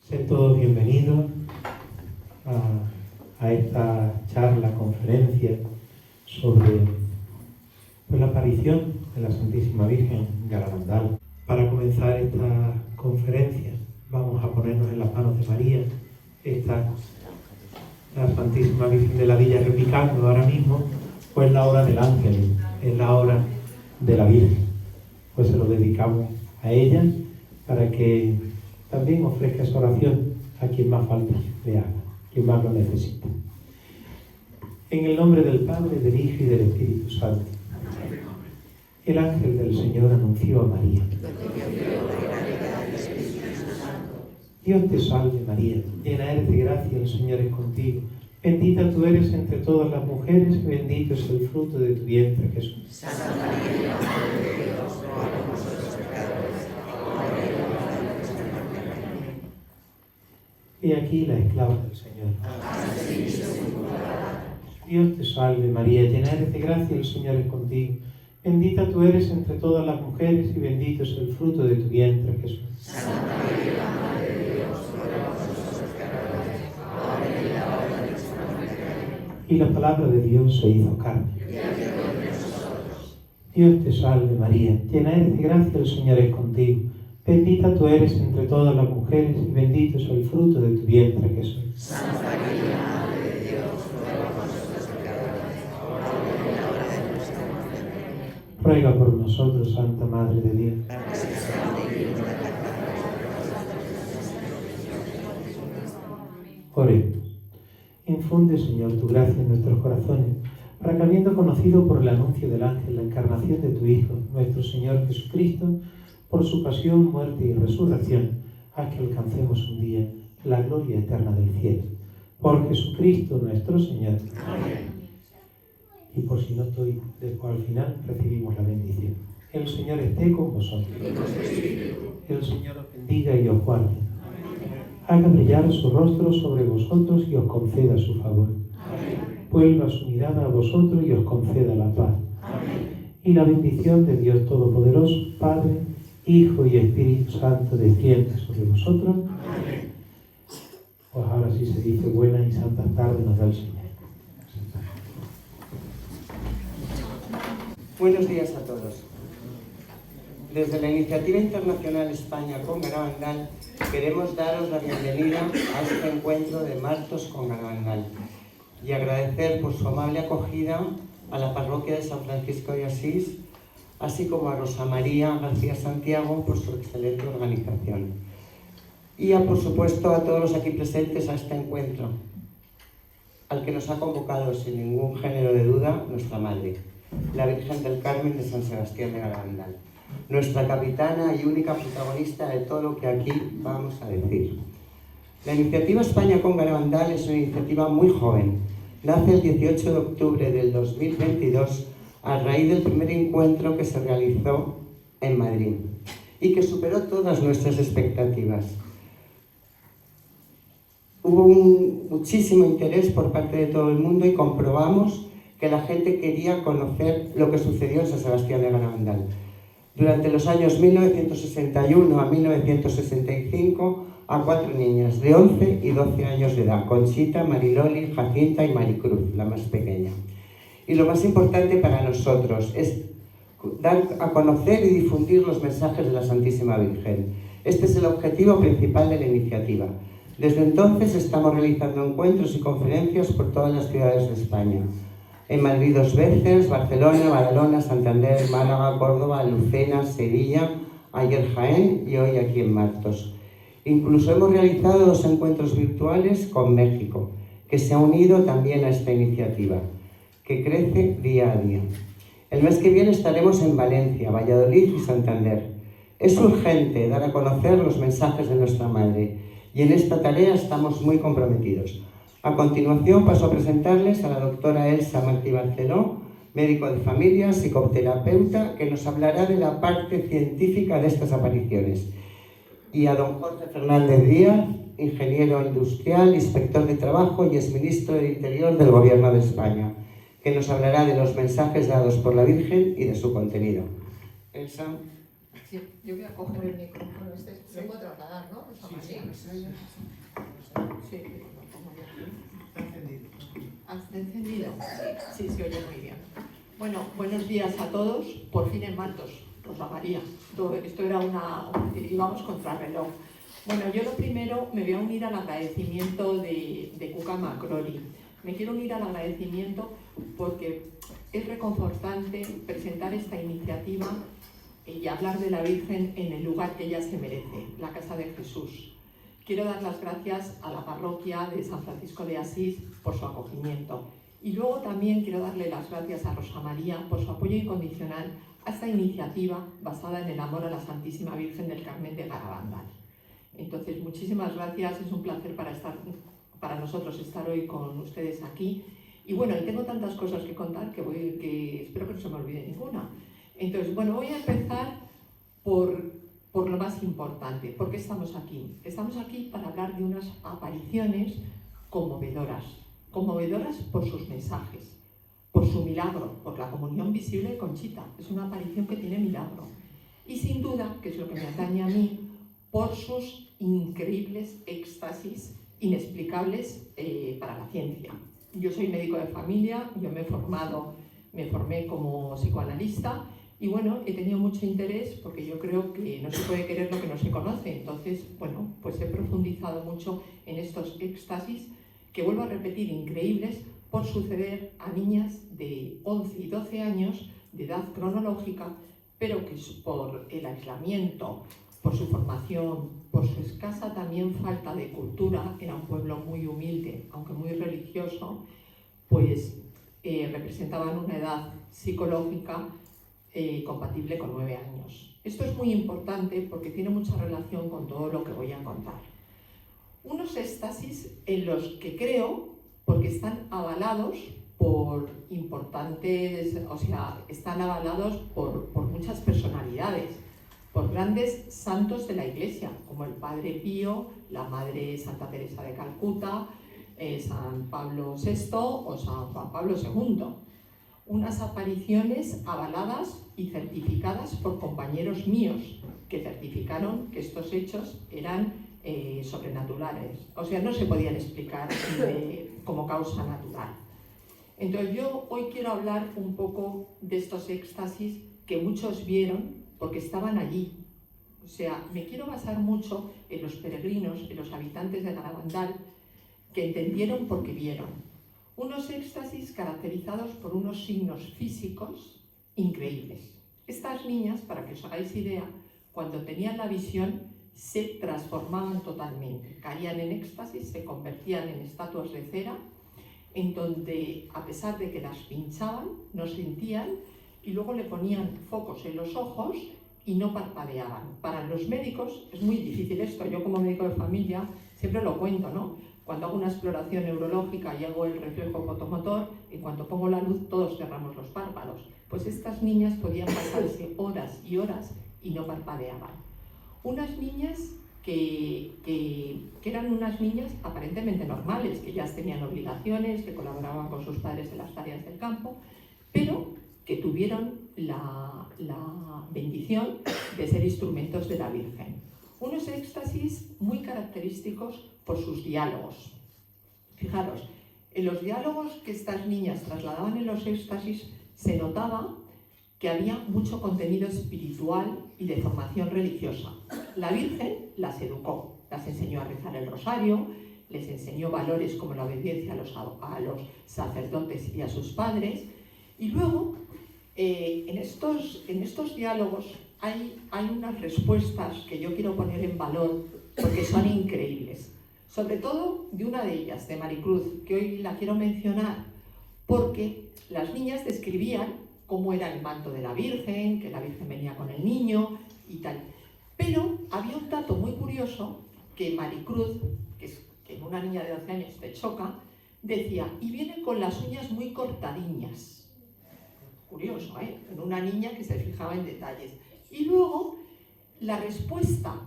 Sean todos bienvenidos a esta charla, conferencia sobre la aparición de la Santísima Virgen en Garabandal. Para comenzar esta conferencia vamos a ponernos en las manos de María. Está la Santísima Virgen de la Villa replicando ahora mismo, pues la hora del ángel, es la hora de la Virgen. Pues se lo dedicamos a ella para que también ofrezca esa oración a quien más falta le haga, quien más lo necesita. En el nombre del Padre, del Hijo y del Espíritu Santo. El ángel del Señor anunció a María. Dios te salve María, llena eres de gracia, el Señor es contigo. Bendita tú eres entre todas las mujeres y bendito es el fruto de tu vientre, Jesús. Santa María, Madre de Dios, ruega por nosotros pecadores, ahora y en la hora de nuestra muerte. He aquí la esclava del Señor. Hágase en mí según tu palabra. Dios te salve María, llena eres de gracia, el Señor es contigo. Bendita tú eres entre todas las mujeres y bendito es el fruto de tu vientre, Jesús. Santa María, Madre de Dios, ruega por nosotros pecadores, ahora y en la hora de nuestra muerte. Y la palabra de Dios se hizo carne. Y habitó entre nosotros. Dios te salve María, llena eres de gracia, el Señor es contigo. Bendita tú eres entre todas las mujeres y bendito es el fruto de tu vientre, Jesús. Santa María, Madre de Dios, ruega por nosotros pecadores, ahora y en la hora de nuestra muerte. Ruega por nosotros, Santa Madre de Dios. Oremos. Infunde, Señor, tu gracia en nuestros corazones, para que habiendo conocido por el anuncio del ángel la encarnación de tu Hijo, nuestro Señor Jesucristo, por su pasión, muerte y resurrección, haz que alcancemos un día la gloria eterna del cielo. Por Jesucristo nuestro Señor. Amén. Y por si no estoy, después al final recibimos la bendición. El Señor esté con vosotros. El Señor os bendiga y os guarde. Haga brillar su rostro sobre vosotros y os conceda su favor. Vuelva su mirada a vosotros y os conceda la paz. Y la bendición de Dios Todopoderoso, Padre, Hijo y Espíritu Santo, descienda sobre vosotros. Pues ahora sí se dice buenas y santas tardes nos da el Señor. Buenos días a todos. Desde la Iniciativa Internacional España con Garabandal queremos daros la bienvenida a este encuentro de Martos con Garabandal y agradecer por su amable acogida a la parroquia de San Francisco de Asís, así como a Rosa María García Santiago por su excelente organización. Y por supuesto a todos los aquí presentes a este encuentro, al que nos ha convocado sin ningún género de duda nuestra Madre, la Virgen del Carmen de San Sebastián de Garabandal, nuestra capitana y única protagonista de todo lo que aquí vamos a decir. La Iniciativa España con Garabandal es una iniciativa muy joven. Nace el 18 de octubre del 2022 a raíz del primer encuentro que se realizó en Madrid y que superó todas nuestras expectativas. Hubo muchísimo interés por parte de todo el mundo y comprobamos que la gente quería conocer lo que sucedió en San Sebastián de Garabandal. Durante los años 1961 a 1965, a 4 niñas de 11 y 12 años de edad, Conchita, Mariloli, Jacinta y Maricruz, la más pequeña. Y lo más importante para nosotros es dar a conocer y difundir los mensajes de la Santísima Virgen. Este es el objetivo principal de la iniciativa. Desde entonces estamos realizando encuentros y conferencias por todas las ciudades de España. En Madrid 2 veces, Barcelona, Badalona, Santander, Málaga, Córdoba, Lucena, Sevilla, ayer Jaén y hoy aquí en Martos. Incluso hemos realizado 2 encuentros virtuales con México, que se ha unido también a esta iniciativa, que crece día a día. El mes que viene estaremos en Valencia, Valladolid y Santander. Es urgente dar a conocer los mensajes de nuestra Madre y en esta tarea estamos muy comprometidos. A continuación paso a presentarles a la doctora Elsa Martí Barceló, médico de familia, psicoterapeuta, que nos hablará de la parte científica de estas apariciones. Y a don Jorge Fernández Díaz, ingeniero industrial, inspector de trabajo y exministro del Interior del Gobierno de España, que nos hablará de los mensajes dados por la Virgen y de su contenido. Elsa. Sí, yo voy a coger el micrófono se puede trasladar, ¿no? Sí. Está encendido. ¿Está encendido? Sí, se oye muy bien. Bueno, buenos días a todos. Por fin en Martos, Rosa María. Esto era íbamos contra reloj. Bueno, yo lo primero me voy a unir al agradecimiento de Cuca Macrori. Me quiero unir al agradecimiento porque es reconfortante presentar esta iniciativa y hablar de la Virgen en el lugar que ella se merece, la Casa de Jesús. Quiero dar las gracias a la parroquia de San Francisco de Asís por su acogimiento. Y luego también quiero darle las gracias a Rosa María por su apoyo incondicional a esta iniciativa basada en el amor a la Santísima Virgen del Carmen de Garabandal. Entonces, muchísimas gracias, es un placer para nosotros estar hoy con ustedes aquí. Y bueno, y tengo tantas cosas que contar que espero que no se me olvide ninguna. Entonces, bueno, voy a empezar por lo más importante. ¿Por qué estamos aquí? Estamos aquí para hablar de unas apariciones conmovedoras. Conmovedoras por sus mensajes, por su milagro, por la comunión visible de Conchita. Es una aparición que tiene milagro. Y sin duda, que es lo que me atañe a mí, por sus increíbles éxtasis inexplicables para la ciencia. Yo soy médico de familia, yo me formé como psicoanalista y bueno, he tenido mucho interés porque yo creo que no se puede querer lo que no se conoce. Entonces, bueno, pues he profundizado mucho en estos éxtasis que, vuelvo a repetir, increíbles por suceder a niñas de 11 y 12 años de edad cronológica, pero que por el aislamiento, por su formación, por su escasa también falta de cultura, era un pueblo muy humilde, aunque muy religioso, pues representaban una edad psicológica compatible con 9 años. Esto es muy importante porque tiene mucha relación con todo lo que voy a contar. Unos éxtasis en los que creo, porque están avalados por importantes, o sea, están avalados por muchas personalidades, por grandes santos de la Iglesia, como el Padre Pío, la Madre Santa Teresa de Calcuta, San Pablo VI o San Juan Pablo II. Unas apariciones avaladas y certificadas por compañeros míos, que certificaron que estos hechos eran sobrenaturales, o sea, no se podían explicar como causa natural. Entonces yo hoy quiero hablar un poco de estos éxtasis que muchos vieron porque estaban allí. O sea, me quiero basar mucho en los peregrinos, en los habitantes de Garabandal, que entendieron porque vieron. Unos éxtasis caracterizados por unos signos físicos increíbles. Estas niñas, para que os hagáis idea, cuando tenían la visión, se transformaban totalmente. Caían en éxtasis, se convertían en estatuas de cera, en donde, a pesar de que las pinchaban, no sentían, y luego le ponían focos en los ojos y no parpadeaban. Para los médicos es muy difícil esto. Yo como médico de familia siempre lo cuento, ¿no? Cuando hago una exploración neurológica y hago el reflejo fotomotor, en cuanto pongo la luz todos cerramos los párpados. Pues estas niñas podían pasarse horas y horas y no parpadeaban. Unas niñas que eran unas niñas aparentemente normales, que ya tenían obligaciones, que colaboraban con sus padres en las tareas del campo, pero que tuvieron la bendición de ser instrumentos de la Virgen. Unos éxtasis muy característicos por sus diálogos. Fijaros, en los diálogos que estas niñas trasladaban en los éxtasis se notaba que había mucho contenido espiritual y de formación religiosa. La Virgen las educó, las enseñó a rezar el rosario, les enseñó valores como la obediencia a los sacerdotes y a sus padres, y luego en estos diálogos hay unas respuestas que yo quiero poner en valor porque son increíbles. Sobre todo de una de ellas, de Maricruz, que hoy la quiero mencionar porque las niñas describían cómo era el manto de la Virgen, que la Virgen venía con el niño y tal. Pero había un dato muy curioso que Maricruz, que en una niña de 12 años te choca, decía, y viene con las uñas muy cortadiñas. Curioso, ¿eh? En una niña que se fijaba en detalles. Y luego, la respuesta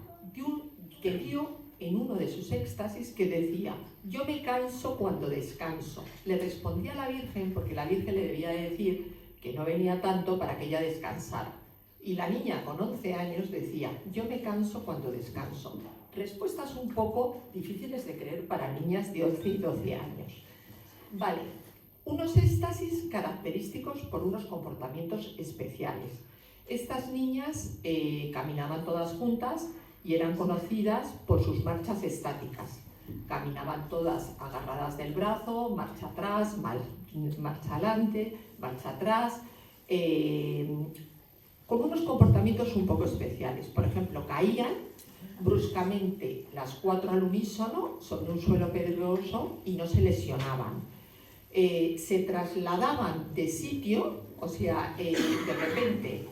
que dio en uno de sus éxtasis que decía, yo me canso cuando descanso. Le respondía a la Virgen, porque la Virgen le debía de decir que no venía tanto para que ella descansara. Y la niña con 11 años decía, yo me canso cuando descanso. Respuestas un poco difíciles de creer para niñas de 11 y 12 años. Vale, unos éxtasis característicos por unos comportamientos especiales. Estas niñas caminaban todas juntas y eran conocidas por sus marchas estáticas. Caminaban todas agarradas del brazo, marcha atrás, marcha adelante, marcha atrás, con unos comportamientos un poco especiales. Por ejemplo, caían bruscamente las 4 al unísono sobre un suelo pedregoso y no se lesionaban. Se trasladaban de sitio, o sea, de repente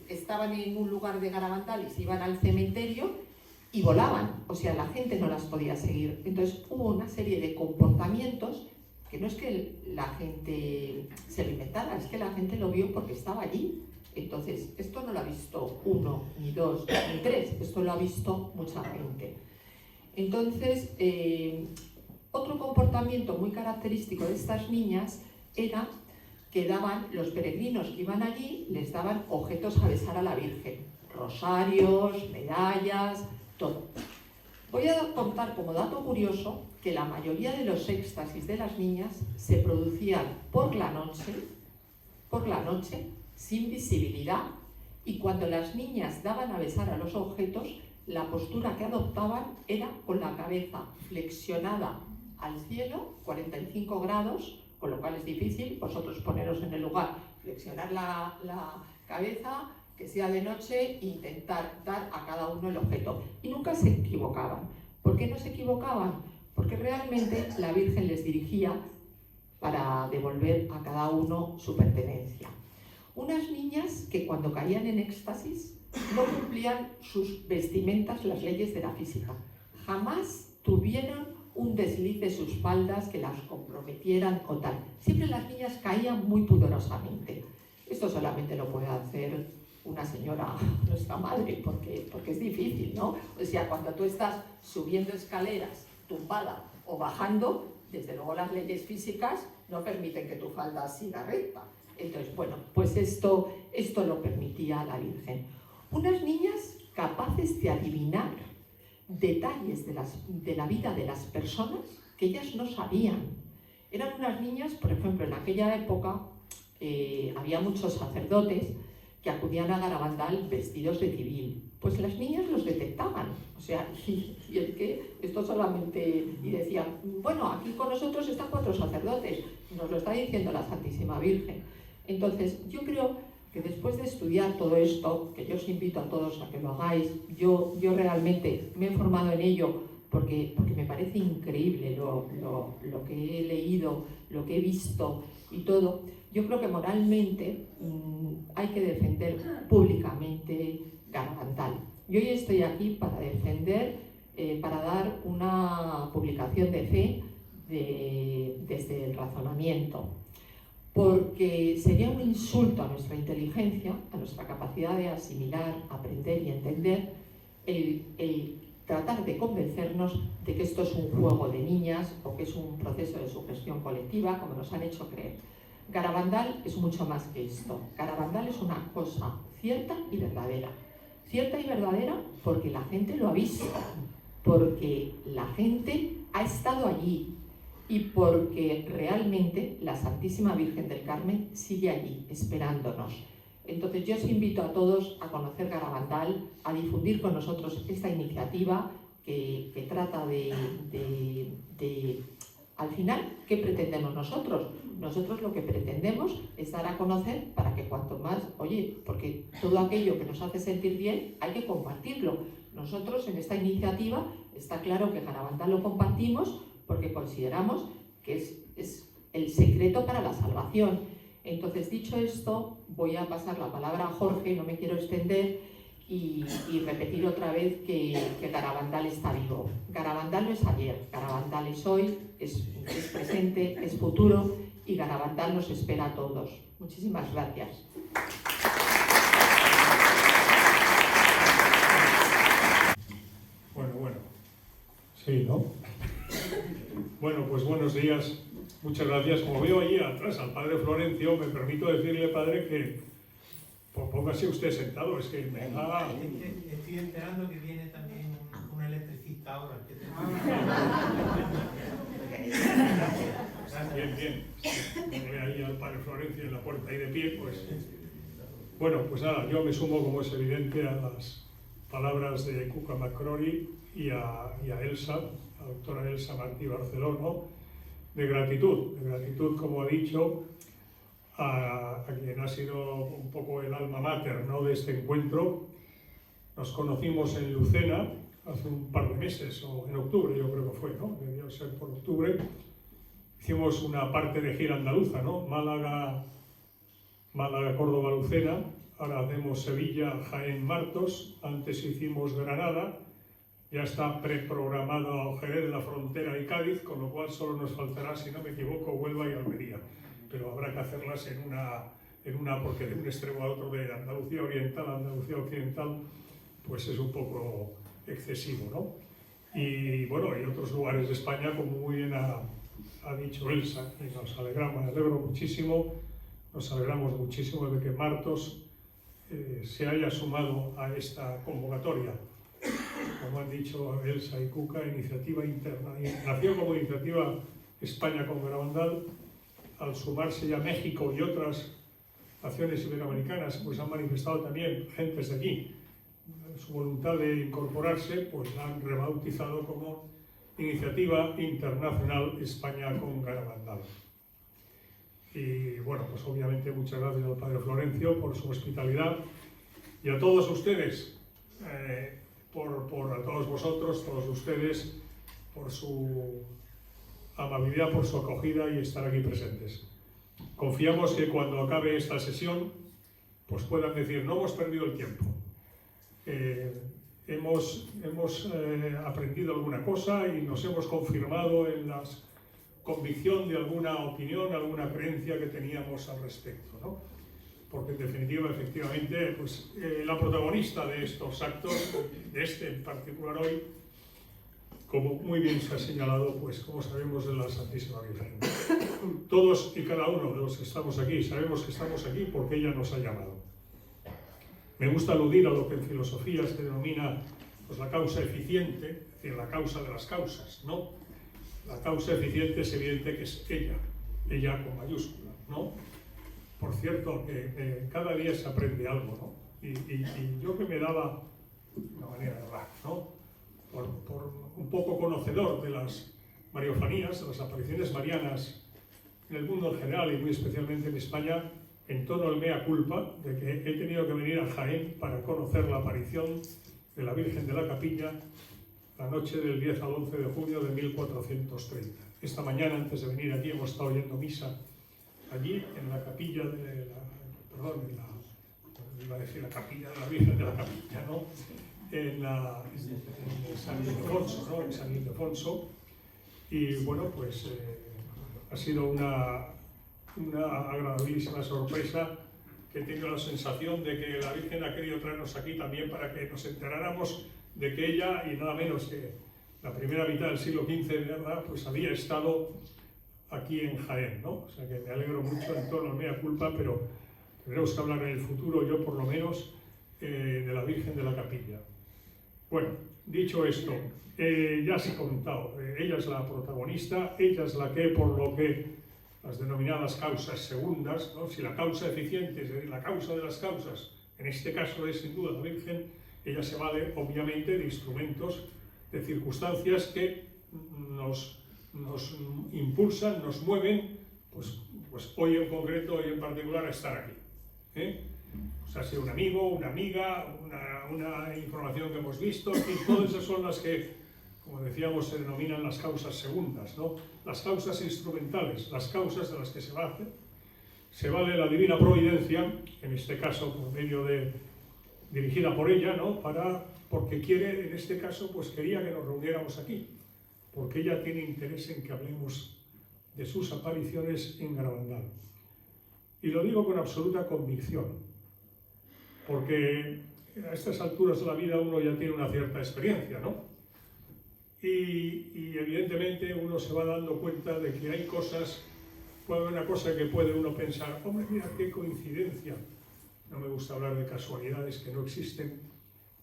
estaban en un lugar de Garabandal y se iban al cementerio y volaban, o sea, la gente no las podía seguir. Entonces hubo una serie de comportamientos que no es que la gente se lo inventara, es que la gente lo vio porque estaba allí. Entonces, esto no lo ha visto 1, ni 2, ni 3, esto lo ha visto mucha gente. Entonces, otro comportamiento muy característico de estas niñas era que daban, los peregrinos que iban allí, les daban objetos a besar a la Virgen, rosarios, medallas, todo. Voy a contar como dato curioso que la mayoría de los éxtasis de las niñas se producían por la noche, sin visibilidad, y cuando las niñas daban a besar a los objetos, la postura que adoptaban era con la cabeza flexionada al cielo, 45 grados, con lo cual es difícil, vosotros poneros en el lugar, flexionar la cabeza, que sea de noche, e intentar dar a cada uno el objeto. Y nunca se equivocaban. ¿Por qué no se equivocaban? Porque realmente la Virgen les dirigía para devolver a cada uno su pertenencia. Unas niñas que cuando caían en éxtasis no cumplían sus vestimentas las leyes de la física. Jamás tuvieron un desliz de sus faldas que las comprometieran o tal. Siempre las niñas caían muy pudorosamente. Esto solamente lo puede hacer una señora, nuestra madre, porque es difícil, ¿no? O sea, cuando tú estás subiendo escaleras, tumbada o bajando, desde luego las leyes físicas no permiten que tu falda siga recta. Entonces, bueno, pues esto lo permitía la Virgen. Unas niñas capaces de adivinar detalles de la vida de las personas que ellas no sabían. Eran unas niñas, por ejemplo, en aquella época había muchos sacerdotes que acudían a Garabandal vestidos de civil. Pues las niñas los detectaban, o sea, y es que esto solamente, y decían, bueno, aquí con nosotros están 4 sacerdotes, nos lo está diciendo la Santísima Virgen. Entonces, yo creo que después de estudiar todo esto, que yo os invito a todos a que lo hagáis, yo realmente me he formado en ello porque me parece increíble lo que he leído, lo que he visto y todo. Yo creo que moralmente hay que defender públicamente Garabandal. Yo hoy estoy aquí para defender, para dar una publicación de fe desde el razonamiento, porque sería un insulto a nuestra inteligencia, a nuestra capacidad de asimilar, aprender y entender, el tratar de convencernos de que esto es un juego de niñas o que es un proceso de sugestión colectiva, como nos han hecho creer. Garabandal es mucho más que esto. Garabandal es una cosa cierta y verdadera. Cierta y verdadera porque la gente lo ha visto, porque la gente ha estado allí y porque realmente la Santísima Virgen del Carmen sigue allí, esperándonos. Entonces yo os invito a todos a conocer Garabandal, a difundir con nosotros esta iniciativa que trata de al final, ¿qué pretendemos nosotros? Nosotros lo que pretendemos es dar a conocer para que cuanto más, oye, porque todo aquello que nos hace sentir bien hay que compartirlo. Nosotros en esta iniciativa está claro que Garabandal lo compartimos porque consideramos que es el secreto para la salvación. Entonces, dicho esto, voy a pasar la palabra a Jorge, no me quiero extender, y repetir otra vez que Garabandal está vivo. Garabandal no es ayer, Garabandal es hoy, es presente, es futuro, y Garabandal nos espera a todos. Muchísimas gracias. Bueno. Sí, ¿no? Bueno, pues buenos días. Muchas gracias. Como veo allí atrás al padre Florencio, me permito decirle, padre, que Pues póngase usted sentado, es que me da... Estoy enterando que viene también un electricista ahora. Bien, bien. Ponle ahí al padre Florencio en la puerta ahí de pie, pues... Bueno, pues nada, yo me sumo, como es evidente, a las palabras de Cuca McCrory y a Elsa, a la doctora Elsa Martí Barceló, ¿no? De gratitud, como ha dicho, a quien ha sido un poco el alma mater, ¿no?, de este encuentro. Nos conocimos en Lucena hace un par de meses, o en octubre yo creo que fue, ¿no? Debió ser por octubre. Hicimos una parte de gira andaluza, ¿no? Málaga, Córdoba, Lucena. Ahora hacemos Sevilla, Jaén, Martos. Antes hicimos Granada. Ya está preprogramado Jerez de la Frontera y Cádiz, con lo cual solo nos faltará, si no me equivoco, Huelva y Almería. Pero habrá que hacerlas en una porque de un extremo a otro de Andalucía Oriental a Andalucía Occidental, pues es un poco excesivo, ¿no? Y bueno, hay otros lugares de España, como muy bien ha dicho Elsa, y nos alegramos muchísimo de que Martos se haya sumado a esta convocatoria. Como han dicho Elsa y Cuca, iniciativa interna. Nació como iniciativa España con Garabandal. Al sumarse ya México y otras naciones iberoamericanas, pues han manifestado también gentes de aquí su voluntad de incorporarse, pues la han rebautizado como Iniciativa Internacional España con Garabandal. Y bueno, pues obviamente muchas gracias al padre Florencio por su hospitalidad y a todos ustedes, a todos vosotros, todos ustedes, por su amabilidad, por su acogida y estar aquí presentes. Confiamos que cuando acabe esta sesión, pues puedan decir, no hemos perdido el tiempo. Hemos aprendido alguna cosa y nos hemos confirmado en la convicción de alguna opinión, alguna creencia que teníamos al respecto, ¿no? Porque en definitiva, efectivamente, pues, la protagonista de estos actos, de este en particular hoy, como muy bien se ha señalado, pues como sabemos, de la Santísima Virgen. Todos y cada uno de los que estamos aquí sabemos que estamos aquí porque ella nos ha llamado. Me gusta aludir a lo que en filosofía se denomina, pues, la causa eficiente, es decir, la causa de las causas, ¿no? La causa eficiente es evidente que es ella con mayúscula, ¿no? Por cierto, que cada día se aprende algo, ¿no? Y yo que me daba una manera de hablar, ¿no? Por un poco conocedor de las mariofanías, de las apariciones marianas en el mundo en general y muy especialmente en España, entono el mea culpa de que he tenido que venir a Jaén para conocer la aparición de la Virgen de la Capilla la noche del 10 al 11 de junio de 1430. Esta mañana, antes de venir aquí, hemos estado oyendo misa allí, en la capilla de la capilla de la Virgen de la Capilla, ¿no? En San Ildefonso, ¿no? En San Ildefonso. Y bueno, pues ha sido una agradabilísima sorpresa, que he tenido la sensación de que la Virgen ha querido traernos aquí también para que nos enteráramos de que ella, y nada menos que la primera mitad del siglo XV, ¿verdad?, pues había estado aquí en Jaén, ¿no? O sea que me alegro mucho en torno a mea culpa, pero tendremos que hablar en el futuro, yo por lo menos, de la Virgen de la Capilla. Bueno, dicho esto, ya se ha comentado, ella es la protagonista, ella es la que, por lo que las denominadas causas segundas, ¿no? Si la causa eficiente es decir, la causa de las causas, en este caso es sin duda la Virgen, ella se vale obviamente de instrumentos, de circunstancias que nos impulsan, nos mueven, pues hoy en concreto, hoy en particular, a estar aquí. O sea, sea un amigo, una amiga, una información que hemos visto, en fin, todas esas son las que, como decíamos, se denominan las causas segundas, ¿no? Las causas instrumentales, las causas de las que se vale la divina providencia, en este caso por medio de, dirigida por ella, ¿no? Porque quiere, en este caso, pues quería que nos reuniéramos aquí, porque ella tiene interés en que hablemos de sus apariciones en Garabandal. Y lo digo con absoluta convicción, porque a estas alturas de la vida uno ya tiene una cierta experiencia, ¿no? Y evidentemente uno se va dando cuenta de que hay cosas, puede haber una cosa que puede uno pensar, hombre, mira qué coincidencia, no me gusta hablar de casualidades que no existen,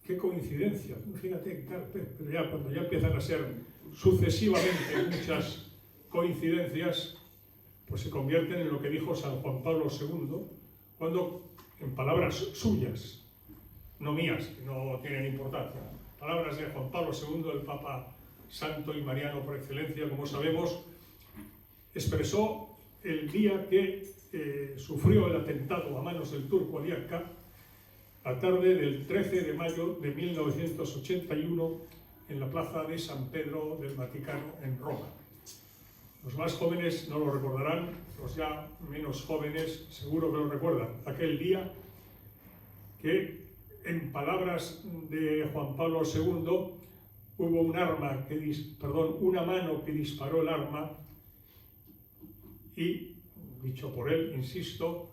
qué coincidencia, fíjate, claro, pero ya cuando ya empiezan a ser sucesivamente muchas coincidencias, pues se convierten en lo que dijo San Juan Pablo II, cuando, en palabras suyas, no mías, que no tienen importancia, palabras de Juan Pablo II, el Papa santo y mariano por excelencia, como sabemos, expresó el día que sufrió el atentado a manos del turco Ali Akka, la tarde del 13 de mayo de 1981, en la plaza de San Pedro del Vaticano, en Roma. Los más jóvenes no lo recordarán, los ya menos jóvenes seguro que lo recuerdan. Aquel día que, en palabras de Juan Pablo II, hubo una mano que disparó el arma y, dicho por él, insisto,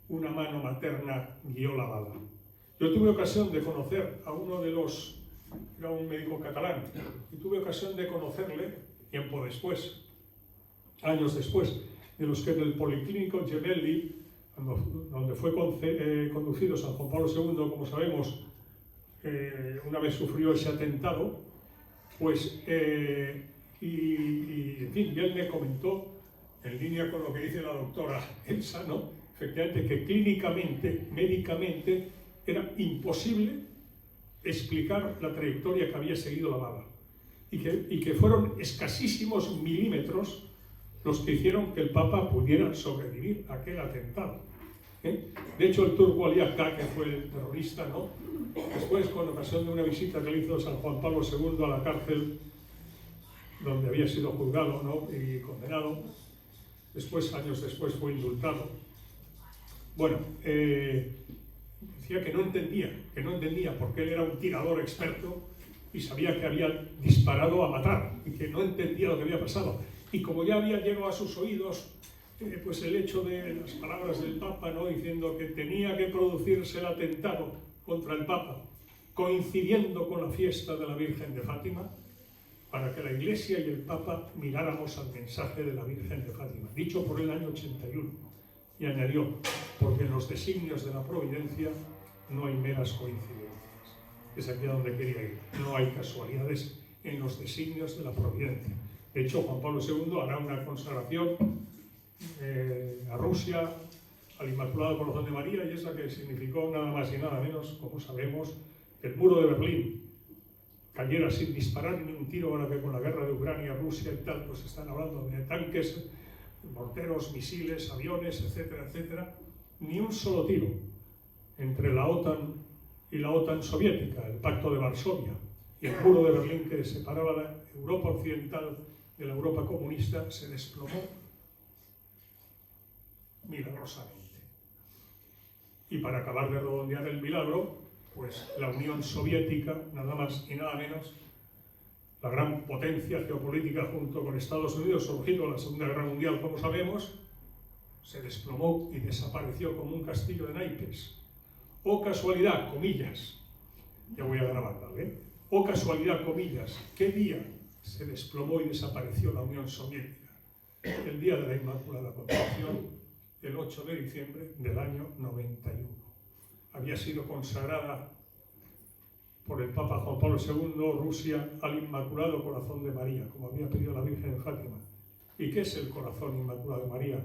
una mano materna guió la bala. Yo tuve ocasión de conocer a uno de los, era un médico catalán, y tuve ocasión de conocerle tiempo después, años después, de los que del Policlínico Gemelli, donde fue conducido San Juan Pablo II, como sabemos, una vez sufrió ese atentado, pues, en fin, y él me comentó, en línea con lo que dice la doctora Elsa, ¿no? Efectivamente, que clínicamente, médicamente, era imposible explicar la trayectoria que había seguido la bala y que fueron escasísimos milímetros los que hicieron que el Papa pudiera sobrevivir a aquel atentado. De hecho, el turco Ali Akka, que fue el terrorista, ¿no? Después, con ocasión de una visita que le hizo San Juan Pablo II a la cárcel donde había sido juzgado, ¿no? Y condenado, después, años después, fue indultado. Bueno, decía que no entendía porque él era un tirador experto y sabía que había disparado a matar y que no entendía lo que había pasado. Y como ya había llegado a sus oídos pues el hecho de las palabras del Papa, ¿no? Diciendo que tenía que producirse el atentado contra el Papa, coincidiendo con la fiesta de la Virgen de Fátima, para que la Iglesia y el Papa miráramos al mensaje de la Virgen de Fátima, dicho por el año 81, y añadió, porque en los designios de la providencia no hay meras coincidencias. Es aquí a donde quería ir. No hay casualidades en los designios de la providencia. De hecho, Juan Pablo II hará una consagración a Rusia, al Inmaculado Corazón de María, y esa que significó nada más y nada menos, como sabemos, que el muro de Berlín cayera sin disparar ni un tiro, ahora que con la guerra de Ucrania, Rusia y tal, pues están hablando de tanques, morteros, misiles, aviones, etcétera, etcétera, ni un solo tiro entre la OTAN y la OTAN soviética, el Pacto de Varsovia, y el muro de Berlín que separaba la Europa occidental de la Europa comunista se desplomó milagrosamente. Y para acabar de redondear el milagro, pues la Unión Soviética, nada más y nada menos, la gran potencia geopolítica junto con Estados Unidos, surgido en la Segunda Guerra Mundial, como sabemos, se desplomó y desapareció como un castillo de naipes. O casualidad, comillas, ya voy a grabar, ¿vale? O casualidad, comillas, ¿qué día se desplomó y desapareció la Unión Soviética? El día de la Inmaculada Concepción, el 8 de diciembre del año 91. Había sido consagrada por el Papa Juan Pablo II, Rusia, al Inmaculado Corazón de María, como había pedido la Virgen de Fátima. ¿Y qué es el Corazón Inmaculado de María,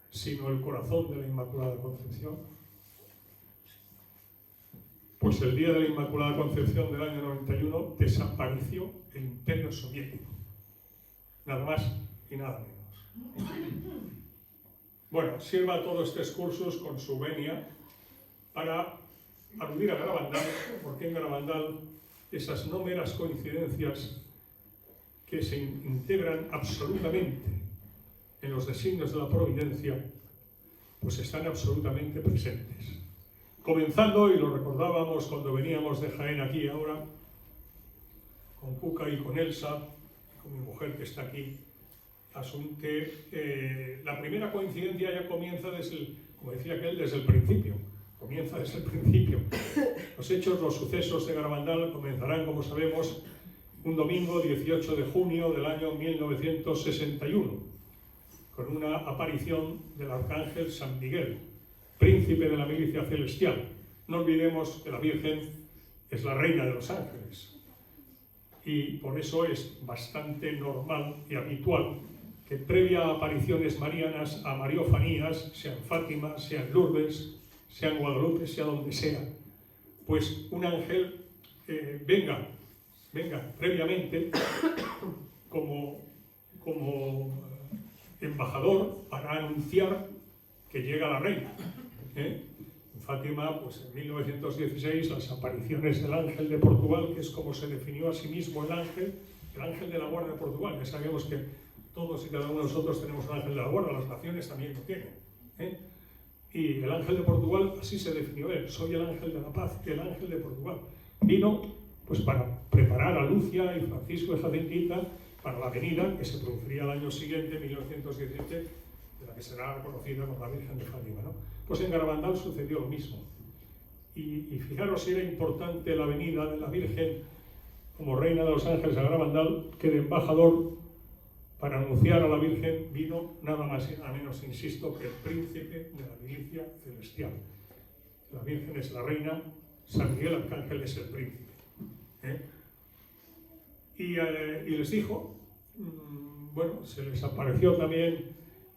sino el corazón de la Inmaculada Concepción? Pues el día de la Inmaculada Concepción del año 91 desapareció el Imperio Soviético. Nada más y nada menos. Bueno, sirva todo este excursus con su venia para aludir a Garabandal, porque en Garabandal esas no meras coincidencias que se integran absolutamente en los designios de la providencia, pues están absolutamente presentes. Comenzando, y lo recordábamos cuando veníamos de Jaén aquí ahora, con Cuca y con Elsa, con mi mujer que está aquí, que la primera coincidencia ya comienza como decía aquel, desde el principio. Comienza desde el principio. Los hechos, los sucesos de Garabandal comenzarán, como sabemos, un domingo 18 de junio del año 1961, con una aparición del arcángel San Miguel, príncipe de la milicia celestial. No olvidemos que la Virgen es la reina de los ángeles. Y por eso es bastante normal y habitual que previa a apariciones marianas, a mariofanías, sea en Fátima, sea en Lourdes, sea en Guadalupe, sea donde sea, pues un ángel venga previamente como embajador para anunciar que llega la reina. En Fátima, pues en 1916, las apariciones del ángel de Portugal, que es como se definió a sí mismo el ángel de la guarda de Portugal. Ya sabemos que todos y cada uno de nosotros tenemos un ángel de la guarda, las naciones también lo tienen. Y el ángel de Portugal, así se definió él: soy el ángel de la paz, el ángel de Portugal. Vino pues para preparar a Lucia y Francisco de Jacintita para la venida que se produciría el año siguiente, 1917, de la que será reconocida como la Virgen de Fátima, ¿no? Pues en Garabandal sucedió lo mismo. Y fijaros si era importante la venida de la Virgen como reina de los ángeles a Garabandal, que de embajador para anunciar a la Virgen vino nada más y nada menos, insisto, que el príncipe de la milicia celestial. La Virgen es la reina, San Miguel Arcángel es el príncipe. Y les dijo, bueno, se les apareció también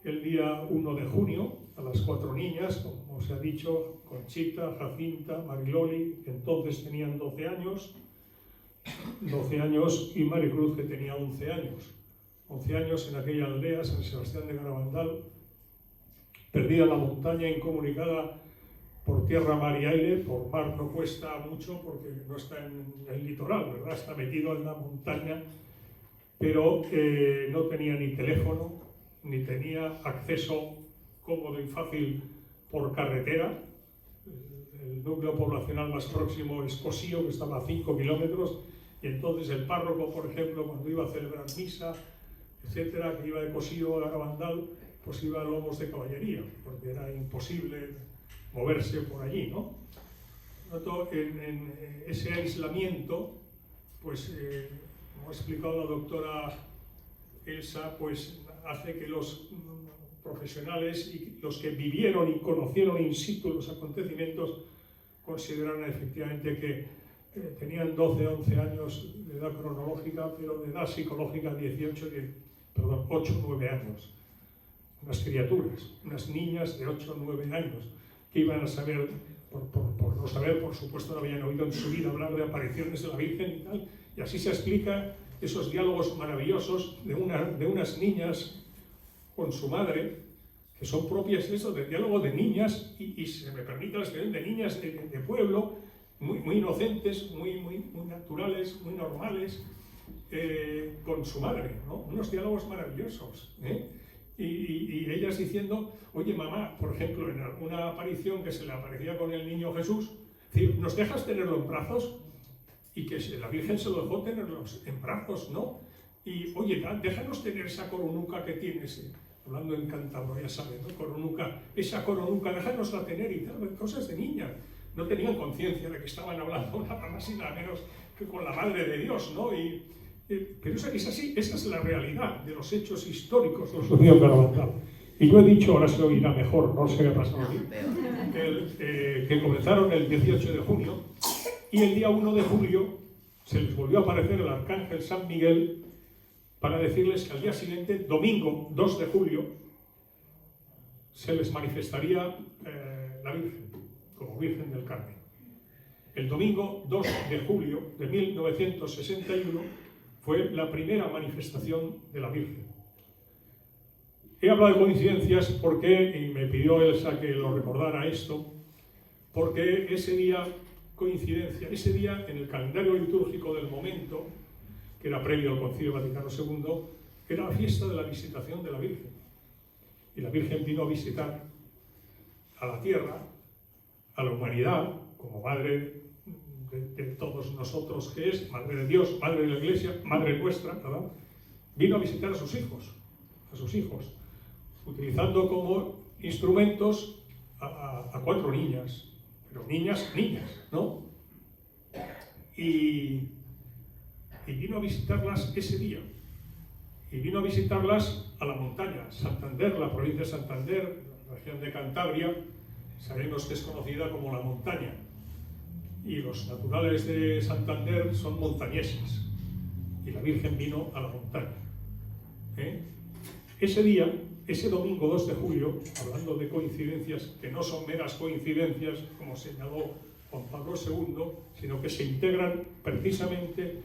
el día 1 de junio a las 4 niñas, como se ha dicho, Conchita, Jacinta, Mariloli, que entonces tenían 12 años, y Maricruz, que tenía 11 años. 11 años en aquella aldea, San Sebastián de Garabandal, perdida en la montaña, incomunicada por tierra, mar y aire. Por mar no cuesta mucho porque no está en el litoral, ¿verdad? Está metido en la montaña, pero no tenía ni teléfono, ni tenía acceso cómodo y fácil por carretera. El núcleo poblacional más próximo es Cosío, que estaba a 5 kilómetros, y entonces el párroco, por ejemplo, cuando iba a celebrar misa, etcétera, que iba de Cosío a Garabandal, pues iba a lomos de caballería, porque era imposible moverse por allí, ¿no? En ese aislamiento, pues, como ha explicado la doctora Elsa, pues hace que los profesionales y los que vivieron y conocieron in situ los acontecimientos consideraron efectivamente que tenían 12, 11 años de edad cronológica, pero de edad psicológica 8, 9 años. Unas criaturas, unas niñas de 8 o 9 años, que iban a saber, por no saber, por supuesto no habían oído en su vida hablar de apariciones de la Virgen y tal, y así se explica esos diálogos maravillosos de unas niñas con su madre, que son propias de eso, del diálogo de niñas, y se me permite la expresión, de niñas de pueblo, muy inocentes, muy naturales, muy normales, con su madre, ¿no? Unos diálogos maravillosos, y ellas diciendo, oye mamá, por ejemplo, en alguna aparición que se le aparecía con el niño Jesús, decir, ¿nos dejas tenerlo en brazos? Y que la Virgen se lo dejó tenerlos en brazos, ¿no? Y oye, déjanos tener esa coronuca que tienes, hablando en cántabro, ya sabes, ¿no? Coronuca, esa coronuca, déjanosla tener y tal, cosas de niña. No tenían conciencia de que estaban hablando nada más y nada menos que con la Madre de Dios, ¿no? Pero es así, esa es la realidad de los hechos históricos de los sucedió Garabandal. Y yo he dicho, ahora se oirá mejor, no sé qué ha pasado aquí, que comenzaron el 18 de junio y el día 1 de julio se les volvió a aparecer el arcángel San Miguel para decirles que al día siguiente, domingo 2 de julio, se les manifestaría la Virgen, como Virgen del Carmen. El domingo 2 de julio de 1961 fue la primera manifestación de la Virgen. He hablado de coincidencias porque, y me pidió Elsa que lo recordara esto, porque ese día, coincidencia, ese día en el calendario litúrgico del momento, que era previo al Concilio Vaticano II, era la fiesta de la visitación de la Virgen. Y la Virgen vino a visitar a la tierra, a la humanidad, como madre de todos nosotros que es, madre de Dios, madre de la Iglesia, madre nuestra, ¿verdad? Vino a visitar a sus hijos, utilizando como instrumentos a 4 niñas, pero niñas, ¿no? Y vino a visitarlas ese día, y vino a visitarlas a la montaña, Santander, la provincia de Santander, la región de Cantabria, sabemos que es conocida como la montaña, y los naturales de Santander son montañeses, y la Virgen vino a la montaña. Ese día, ese domingo 2 de julio, hablando de coincidencias que no son meras coincidencias, como señaló Juan Pablo II, sino que se integran precisamente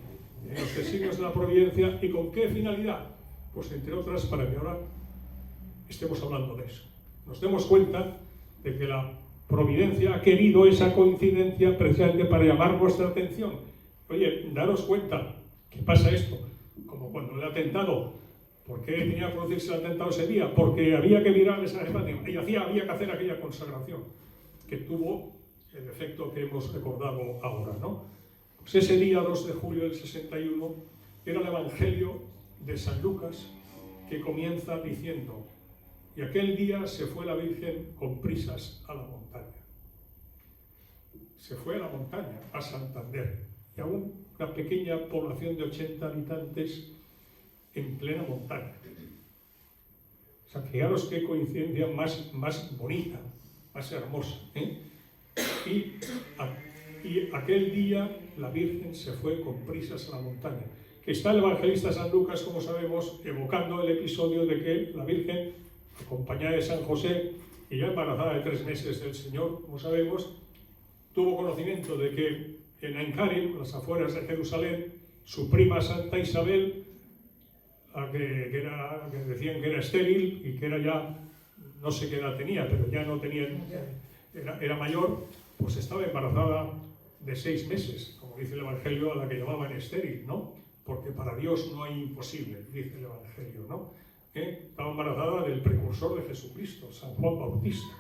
en los designios de la providencia. ¿Y con qué finalidad? Pues entre otras para que ahora estemos hablando de eso. Nos demos cuenta de que la providencia ha querido esa coincidencia precisamente para llamar nuestra atención. Oye, daros cuenta que pasa esto, como cuando el atentado. ¿Por qué tenía que producirse el atentado ese día? Porque había que mirar esa Fátima y había que hacer aquella consagración que tuvo el efecto que hemos recordado ahora, ¿no? Pues ese día 2 de julio del 61 era el Evangelio de San Lucas, que comienza diciendo: y aquel día se fue la Virgen con prisas a la montaña. Se fue a la montaña, a Santander, y a una pequeña población de 80 habitantes en plena montaña. O sea, fijaros qué coincidencia más bonita, más hermosa, ¿eh? Y aquel día la Virgen se fue con prisas a la montaña. Que está el evangelista San Lucas, como sabemos, evocando el episodio de que la Virgen, acompañada de San José y ya embarazada de 3 meses del Señor, como sabemos, tuvo conocimiento de que en Aincarim, las afueras de Jerusalén, su prima Santa Isabel, que decían que era estéril y que era ya, no sé qué edad tenía, pero ya no tenía, era mayor, pues estaba embarazada de 6 meses, como dice el Evangelio, a la que llamaban estéril, ¿no? Porque para Dios no hay imposible, dice el Evangelio, ¿no? Estaba embarazada del precursor de Jesucristo, San Juan Bautista.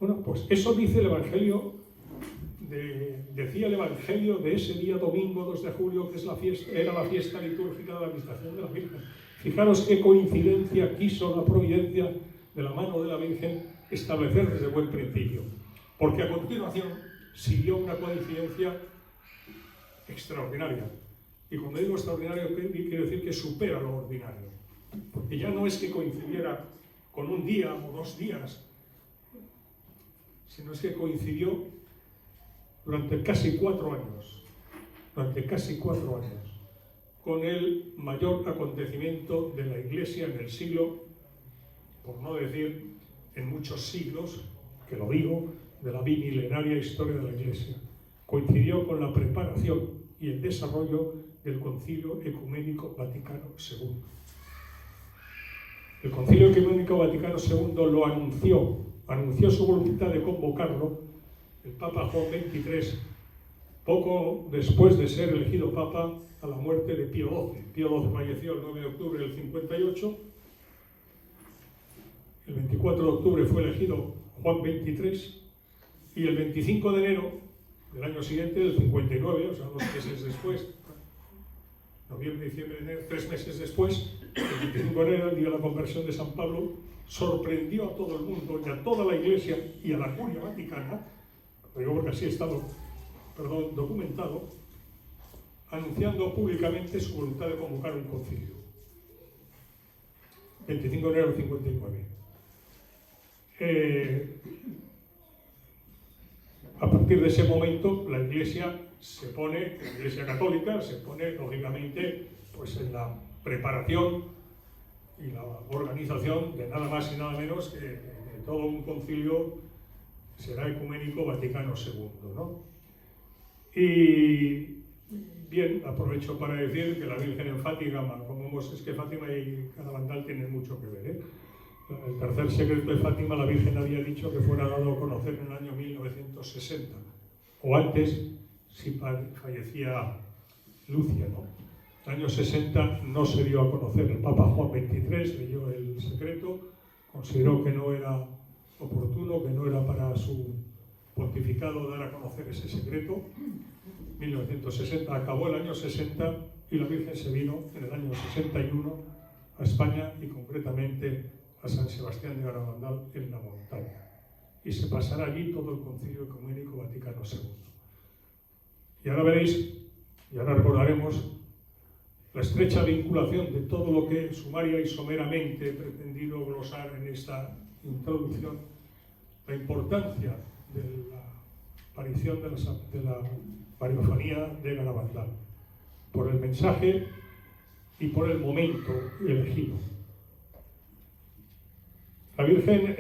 Bueno, pues eso dice el Evangelio, decía el Evangelio de ese día domingo 2 de julio, que era la fiesta litúrgica de la Visitación de la Virgen. Fijaros qué coincidencia quiso la providencia de la mano de la Virgen establecer desde buen principio. Porque a continuación siguió una coincidencia extraordinaria. Y cuando digo extraordinario, quiero decir que supera lo ordinario. Porque ya no es que coincidiera con un día o 2 días, sino es que coincidió durante casi 4 años. Durante casi 4 años. Con el mayor acontecimiento de la Iglesia en el siglo, por no decir en muchos siglos, que lo digo, de la bimilenaria historia de la Iglesia. Coincidió con la preparación y el desarrollo del Concilio Ecuménico Vaticano II. El Concilio Ecuménico Vaticano II lo anunció su voluntad de convocarlo el Papa Juan XXIII, poco después de ser elegido Papa a la muerte de Pío XII. Pío XII falleció el 9 de octubre del 58, el 24 de octubre fue elegido Juan XXIII, y el 25 de enero del año siguiente, del 59, o sea, 2 meses después, noviembre, diciembre, enero, 3 meses después, el 25 de enero, el día de la conversión de San Pablo, sorprendió a todo el mundo y a toda la Iglesia y a la Curia Vaticana, lo digo porque así ha estado, documentado, anunciando públicamente su voluntad de convocar un concilio. 25 de enero del 59. A partir de ese momento, la Iglesia Católica se pone, lógicamente, pues en la preparación y la organización de nada más y nada menos que todo un concilio que será Ecuménico Vaticano II, ¿no? Y bien, aprovecho para decir que la Virgen en Fátima, como vemos, es que Fátima y Garabandal tienen mucho que ver, ¿eh? El tercer secreto de Fátima, la Virgen había dicho que fuera dado a conocer en el año 1960, o antes, si fallecía Lucia, ¿no? En el año 60 no se dio a conocer. El Papa Juan XXIII leyó el secreto, consideró que no era oportuno, que no era para su pontificado dar a conocer ese secreto. 1960 acabó el año 60 y la Virgen se vino en el año 61 a España y concretamente a San Sebastián de Garabandal en la montaña. Y se pasará allí todo el Concilio Ecuménico Vaticano II. Y ahora veréis, y ahora recordaremos, la estrecha vinculación de todo lo que sumaria y someramente he pretendido glosar en esta introducción la importancia de la aparición de la Mariofanía de Garabandal, por el mensaje y por el momento elegido. La Virgen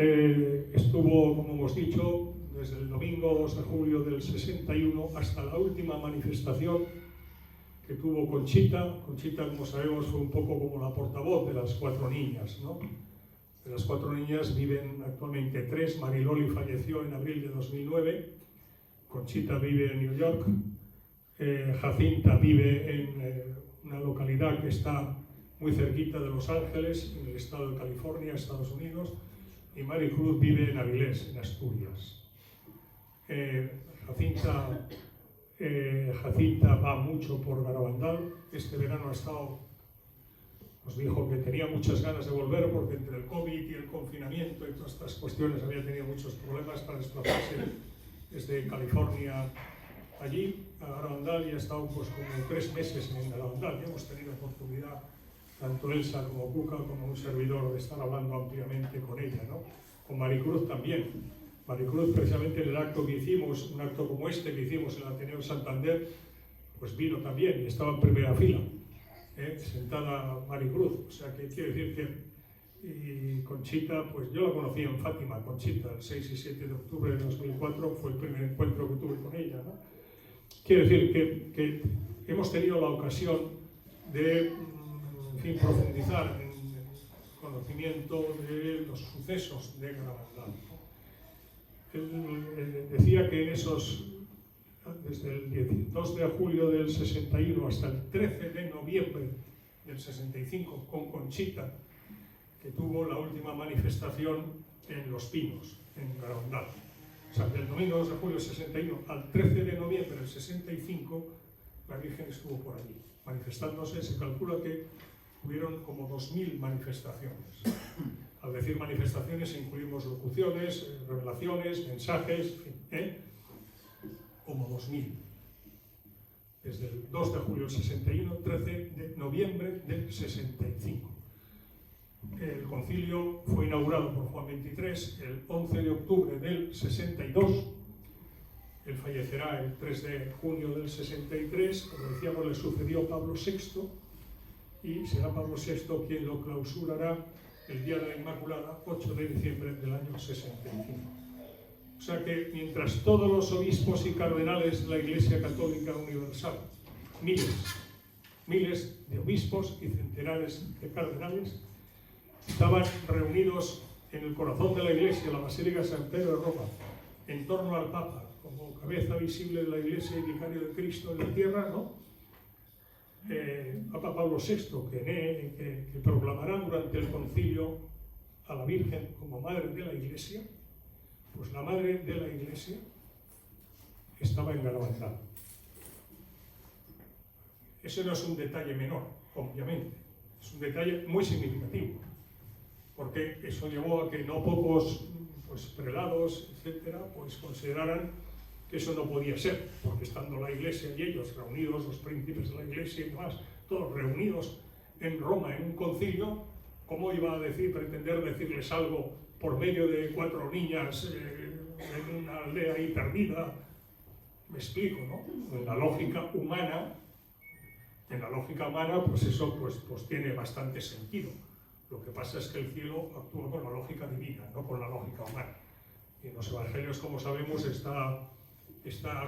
estuvo, como hemos dicho, desde el domingo 2 de julio del 61 hasta la última manifestación que tuvo Conchita. Conchita, como sabemos, fue un poco como la portavoz de las 4 niñas, ¿no? De las 4 niñas viven actualmente 3. Mariloli falleció en abril de 2009. Conchita vive en New York. Jacinta vive en una localidad que está muy cerquita de Los Ángeles, en el estado de California, Estados Unidos. Y Maricruz vive en Avilés, en Asturias. Jacinta va mucho por Garabandal. Este verano ha estado, nos dijo que tenía muchas ganas de volver porque entre el COVID y el confinamiento y todas estas cuestiones había tenido muchos problemas para desplazarse desde California allí a Garabandal, y ha estado pues como 3 meses en Garabandal. Y hemos tenido oportunidad, tanto Elsa como Cuca como un servidor, de estar hablando ampliamente con ella, ¿no? Con Maricruz también. Maricruz, precisamente en el acto que hicimos, un acto como este que hicimos en el Ateneo Santander, pues vino también y estaba en primera fila, sentada Maricruz. O sea que quiere decir que, y Conchita, pues yo la conocí en Fátima, Conchita, el 6 y 7 de octubre de 2004 fue el primer encuentro que tuve con ella, ¿no? Quiere decir que hemos tenido la ocasión de, en fin, profundizar en el conocimiento de los sucesos de Garabandal. Él decía que en esos, desde el 2 de julio del 61 hasta el 13 de noviembre del 65, con Conchita, que tuvo la última manifestación en Los Pinos, en Garabandal. O sea, del domingo 2 de julio del 61 al 13 de noviembre del 65, la Virgen estuvo por allí, manifestándose. Se calcula que hubieron como 2000 manifestaciones. Al decir manifestaciones incluimos locuciones, revelaciones, mensajes, en fin, como 2000. Desde el 2 de julio del 61, 13 de noviembre del 65. El concilio fue inaugurado por Juan XXIII el 11 de octubre del 62. Él fallecerá el 3 de junio del 63. Como decíamos, le sucedió Pablo VI, y será Pablo VI quien lo clausurará el día de la Inmaculada, 8 de diciembre del año 65. O sea que mientras todos los obispos y cardenales de la Iglesia Católica Universal, miles de obispos y centenares de cardenales, estaban reunidos en el corazón de la Iglesia, la Basílica de San Pedro de Roma, en torno al Papa, como cabeza visible de la Iglesia y vicario de Cristo en la tierra, ¿no? Papa Pablo VI, que proclamará durante el concilio a la Virgen como Madre de la Iglesia, pues la Madre de la Iglesia estaba en Garabandal. Ese no es un detalle menor, obviamente, es un detalle muy significativo, porque eso llevó a que no pocos pues, prelados, etcétera, pues consideraran que eso no podía ser, porque estando la Iglesia y ellos reunidos, los príncipes de la Iglesia y demás, todos reunidos en Roma en un concilio, ¿cómo iba a pretender decirles algo por medio de 4 niñas en una aldea ahí perdida? Me explico, ¿no? En la lógica humana, pues eso pues tiene bastante sentido. Lo que pasa es que el cielo actúa con la lógica divina, no con la lógica humana. Y en los evangelios, como sabemos, está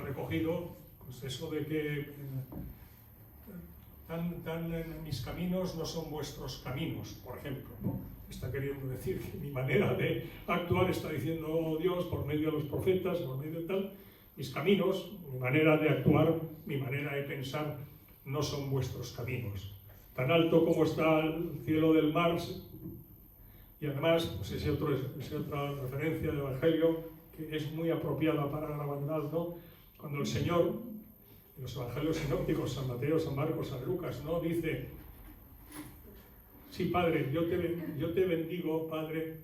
recogido pues eso de que mis caminos no son vuestros caminos, por ejemplo, ¿no? Está queriendo decir que mi manera de actuar, está diciendo Dios por medio de los profetas, por medio de tal, mis caminos, mi manera de actuar, mi manera de pensar, no son vuestros caminos. Tan alto como está el cielo del mar, y además, pues esa otra referencia del Evangelio que es muy apropiada para Garabandal, ¿no? Cuando el Señor, en los Evangelios sinópticos, San Mateo, San Marcos, San Lucas, ¿no? Dice, sí, Padre, yo te bendigo, Padre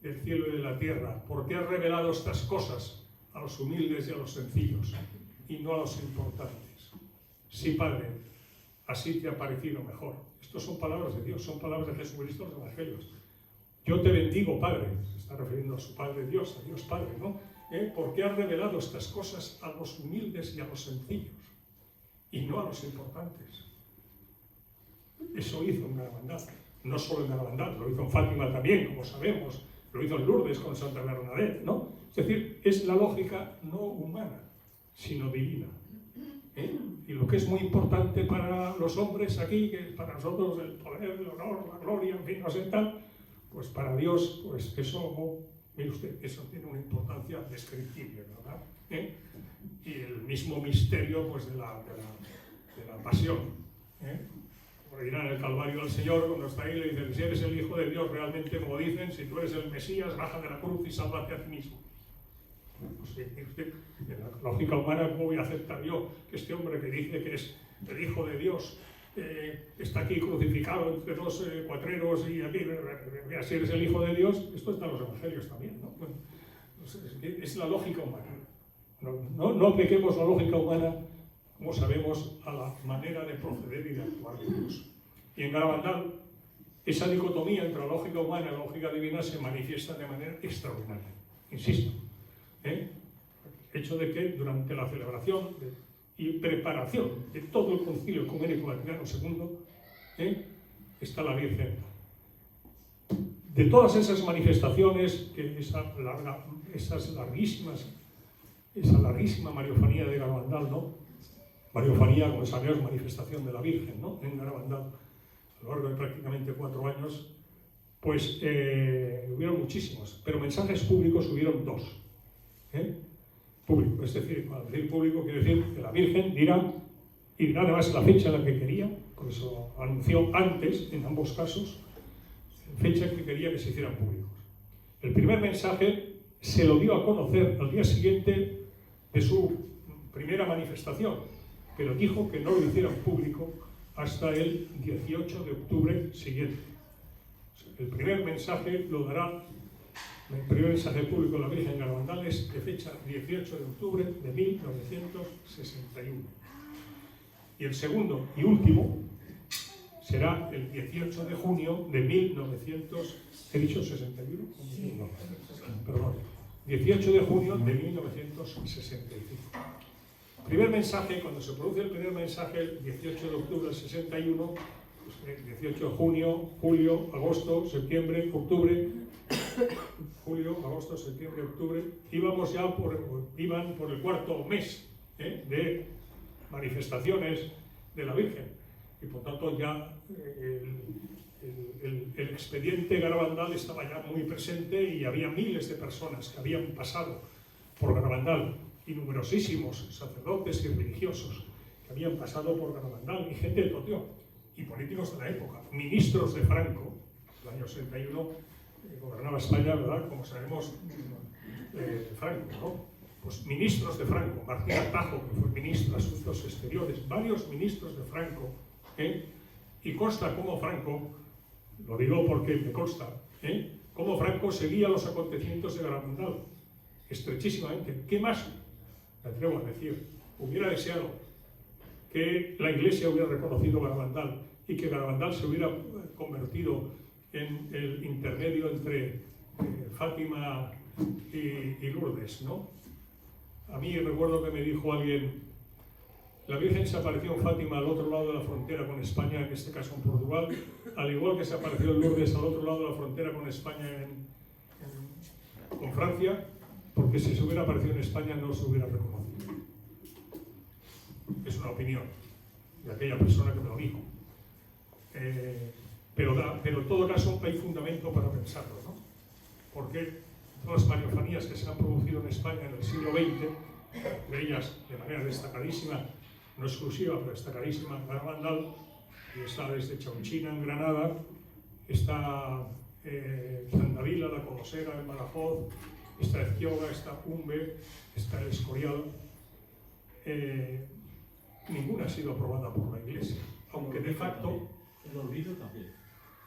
del cielo y de la tierra, porque has revelado estas cosas a los humildes y a los sencillos, y no a los importantes. Sí, Padre, así te ha parecido mejor. Estas son palabras de Dios, son palabras de Jesucristo en los Evangelios. Yo te bendigo, Padre, está está refiriendo a su Padre Dios, a Dios Padre, ¿no? Porque ha revelado estas cosas a los humildes y a los sencillos, y no a los importantes. Eso hizo en Garabandal, no solo en Garabandal, lo hizo en Fátima también, como sabemos, lo hizo en Lourdes con Santa Bernadette, ¿no? Es decir, es la lógica no humana, sino divina. Y lo que es muy importante para los hombres aquí, que para nosotros el poder, el honor, la gloria, en fin, no sé tal, pues para Dios, pues eso, mire usted, eso tiene una importancia descriptible, ¿verdad? Y el mismo misterio, pues, de la pasión. Por ir en el Calvario del Señor, cuando está ahí, le dicen: si eres el Hijo de Dios realmente, como dicen, si tú eres el Mesías, baja de la cruz y sálvate a ti mismo. Pues sí, usted, en la lógica humana, ¿cómo voy a aceptar yo que este hombre que dice que es el Hijo de Dios está aquí crucificado entre dos cuatreros y aquí, si eres el Hijo de Dios? Esto está en los evangelios también, ¿no? Bueno, es la lógica humana. No apliquemos la lógica humana, como sabemos, a la manera de proceder y de actuar de Dios. Y en Garabandal, esa dicotomía entre la lógica humana y la lógica divina se manifiesta de manera extraordinaria. Insisto, el hecho de que durante la celebración y preparación de todo el Concilio Ecuménico Vaticano II está la Virgen. De todas esas manifestaciones, esa larguísima mariofanía de Garabandal, ¿no? Mariofanía, como sabemos, manifestación de la Virgen, ¿no? En Garabandal, a lo largo de prácticamente 4 años, pues hubieron muchísimos, pero mensajes públicos hubieron 2. Público, es decir, cuando decir público quiere decir que la Virgen dirá, y dirá además la fecha en la que quería, por eso anunció antes, en ambos casos, fecha en que quería que se hicieran públicos. El primer mensaje se lo dio a conocer al día siguiente de su primera manifestación, pero dijo que no lo hicieran público hasta el 18 de octubre siguiente. El primer mensaje lo dará. El primer mensaje público de la Virgen en Garabandal es de fecha 18 de octubre de 1961. Y el segundo y último será el 18 de junio de 1900... ¿He dicho 61? No, perdón. 18 de junio de 1965. Primer mensaje, cuando se produce el primer mensaje, el 18 de octubre del 61, pues, 18 de junio, julio, agosto, septiembre, octubre... julio, agosto, septiembre, octubre, iban por el 4.º mes de manifestaciones de la Virgen, y por tanto ya el expediente Garabandal estaba ya muy presente, y había miles de personas que habían pasado por Garabandal, y numerosísimos sacerdotes y religiosos que habían pasado por Garabandal, y gente de Totió, y políticos de la época, ministros de Franco, el año 61, gobernaba España, ¿verdad? Como sabemos, Franco, ¿no? Pues ministros de Franco, Martín Atajo, que fue ministro de Asuntos Exteriores, varios ministros de Franco, y consta cómo Franco, lo digo porque me consta, cómo Franco seguía los acontecimientos de Garabandal, estrechísimamente. ¿Qué más? Me atrevo a decir, hubiera deseado que la Iglesia hubiera reconocido Garabandal y que Garabandal se hubiera convertido en el intermedio entre Fátima y Lourdes, ¿no? A mí recuerdo que me dijo alguien: la Virgen se apareció en Fátima al otro lado de la frontera con España, en este caso en Portugal, al igual que se apareció en Lourdes al otro lado de la frontera con España con Francia, porque si se hubiera aparecido en España no se hubiera reconocido. Es una opinión de aquella persona que me lo dijo. Pero en todo caso hay fundamento para pensarlo, ¿no? Porque todas las mariofanías que se han producido en España en el siglo XX, de ellas de manera destacadísima, no exclusiva, pero destacadísima, Garabandal, y está desde Chauchina en Granada, está Zandavila, La Colosera en Badajoz, está Ezquioga, está Umbe, está El Escorial. Ninguna ha sido aprobada por la Iglesia, aunque de facto... El olvido también,